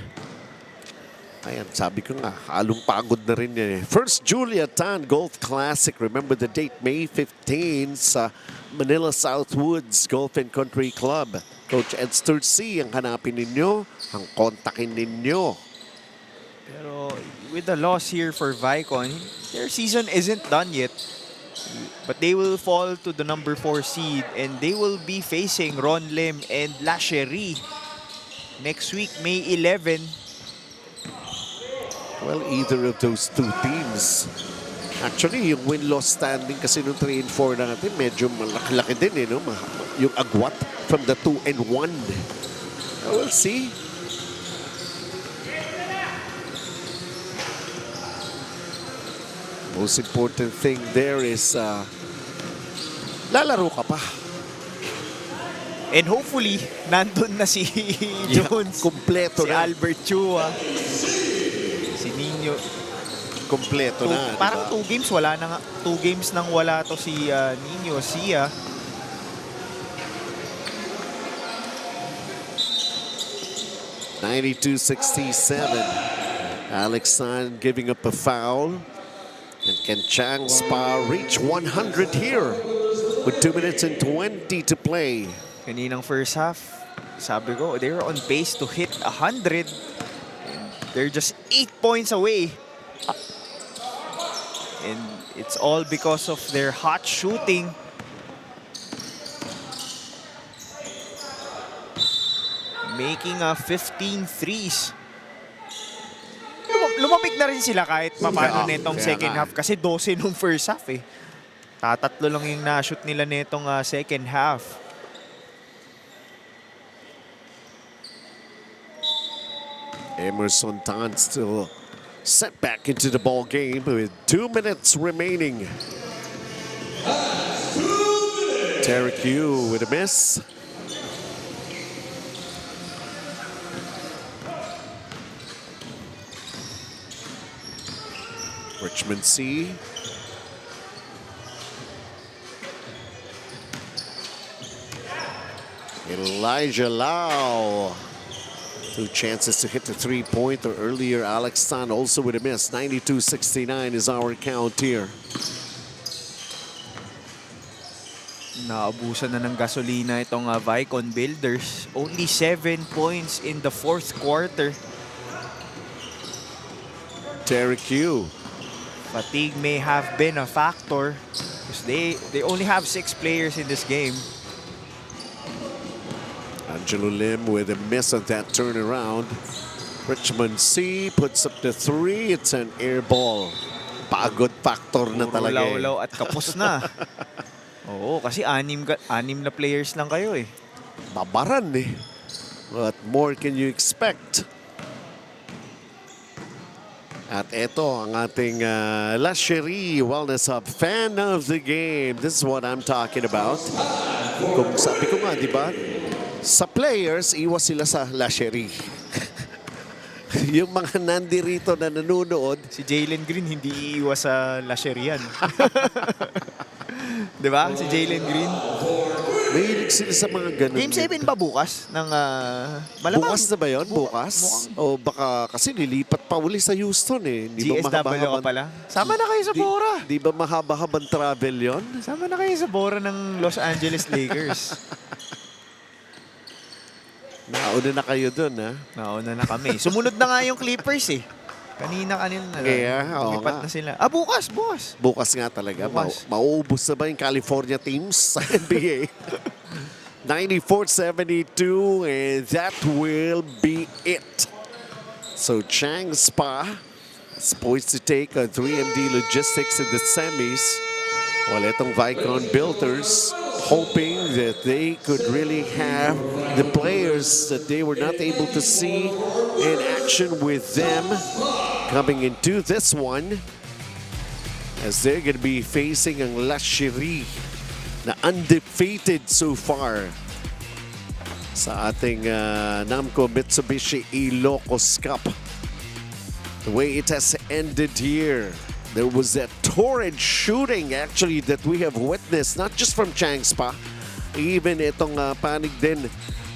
Ayan, sabi ko nga, halong pagod na rin yan eh. First Julia Tan Golf Classic. Remember the date, May 15 sa Manila Southwoods Golf and Country Club. Coach Edster C ang hanapin ninyo, ang kontakin ninyo. Pero with the loss here for Vaikon, their season isn't done yet. But they will fall to the number 4 seed and they will be facing Ron Lim and La Cherie next week, May 11. Well, either of those two teams. Actually, yung win-loss standing kasi nung 3 and 4 natin, medyo malaki din eh, no? Yung agwat from the 2 and 1. We'll see. Most important thing there is lalaro ka pa. And hopefully, nandun na si Jones, Kompleto si na. Albert Chua, si Nino. Kompleto na. Parang diba? 2 games, wala na nga. 2 games nang wala to si Nino Sia. (92-67). Alex Tan giving up a foul. And can Chang Spa reach 100 here with 2 minutes and 20 to play? Kaninang first half, sabi ko, they were on pace to hit 100. And they're just 8 points away. And it's all because of their hot shooting. Making 15 threes. Lumamig na rin sila kahit paano netong kaya second nga. half. Kasi 12 nung first half eh. Tatatlo lang yung na-shoot nila netong second half. Emerson Tan still set back into the ball game with 2 minutes remaining. Tarek Yu with a miss. Richmond C. Elijah Lau. 2 chances to hit the 3-pointer earlier. Alex Tan also with a miss. 92-69 is our count here. Naubusan na ng gasolina itong Vaikon Builders. Only 7 points in the 4th quarter. Tarek Yu. Fatigue may have been a factor because they only have 6 players in this game. Angelo Lim with a miss on that turnaround. Richmond C puts up the 3. It's an air ball. Pagod factor na talaga eh. Law at kapos na. Oo, kasi 6 na players lang kayo eh. Babaran eh. What more can you expect? At ito ang ating La Cherie Wellness Hub Fan of the Game. This is what I'm talking about. Kung sabi ko nga, di ba? Sa players, iwas sila sa La Cherie. Yung mga nandirito na nanonood. Si Jalen Green hindi iiwas sa La Cherie yan. Di ba? Si Jalen Green. Mahilig sila sa mga ganun. Game 7 ba bukas? Ng, malamang. Bukas na ba yun? Bukas? O baka kasi nilipat pa uli sa Houston eh. Di ba GSW ka mahaba-habang- pala. Sama na kayo sa Bora. Di ba mahaba-habang travel yon? Sama na kayo sa Bora ng Los Angeles Lakers. Nauna na kayo dun, ha? Nauna na kami. Sumunod na nga yung Clippers eh. Kanina na lang. Kaya, oo Lipat nga. na sila. Bukas. Bukas nga talaga. Bukas. Mauubos na ba yung California teams sa NBA? 94-72 and that will be it. So Chang Spa is poised to take on 3MD Logistics in the semis. Well, itong Vaikon Builders hoping that they could really have the players that they were not able to see in action with them coming into this one as they're going to be facing ang La Cherie na undefeated so far sa ating NAMCo Mitsubishi Ilocos Cup. The way it has ended here. There was that torrid shooting actually that we have witnessed, not just from Chang Spa. Even itong panig din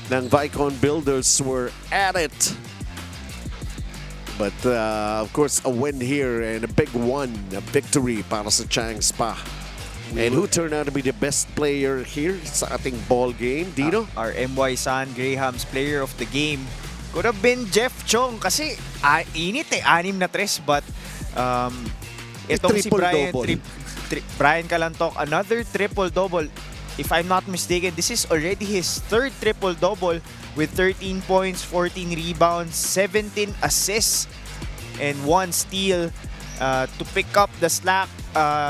ng Vaikon builders were at it. But of course, a win here and a big one, a victory para sa Chang Spa. And who turned out to be the best player here sa ating ball game, Dino? Our MY San Graham's player of the game could have been Jeff Chong kasi init 6 na tres, but itong si Brian, Triple-double. Brian Kalantok, another triple-double. If I'm not mistaken, this is already his 3rd triple-double with 13 points, 14 rebounds, 17 assists, and 1 steal to pick up the slack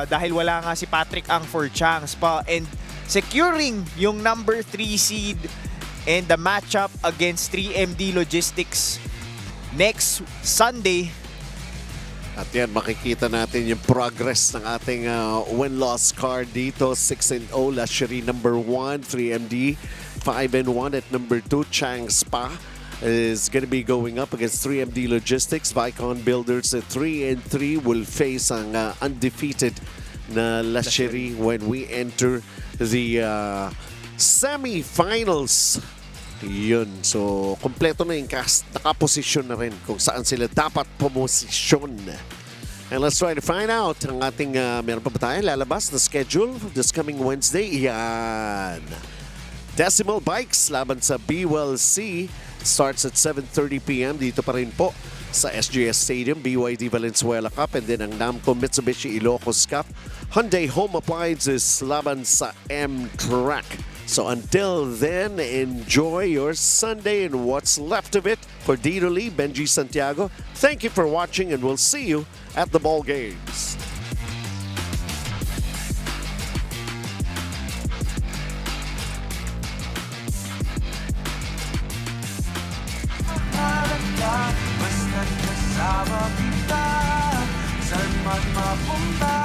dahil wala nga si Patrick Ang for Chang Spa, and securing yung number 3 seed and the matchup against 3MD Logistics next Sunday. At yan, makikita natin yung progress ng ating win-loss card dito. 6-0, Lashery number 1, 3MD 5-1 at number 2, Chang Spa is going to be going up against 3MD Logistics. Vaikon Builders at 3-3 will face ang undefeated na Lashery when we enter the semi-finals. Yun. So, kompleto na yung cast. Nakaposisyon na rin kung saan sila dapat pumosisyon. And let's try to find out ang ating, meron pa ba tayo lalabas na schedule this coming Wednesday? Yan. Decimal Bikes laban sa BWC starts at 7:30 p.m. Dito pa rin po sa SGS Stadium, BYD Valenzuela Cup, and then ang NAMCo Mitsubishi Ilocos Cup. Hyundai Home Appliances laban sa M-Track. So until then, enjoy your Sunday and what's left of it. For Dino Lee, Benji Santiago, thank you for watching and we'll see you at the ball games. Basta't kasama kita, saan man mapunta.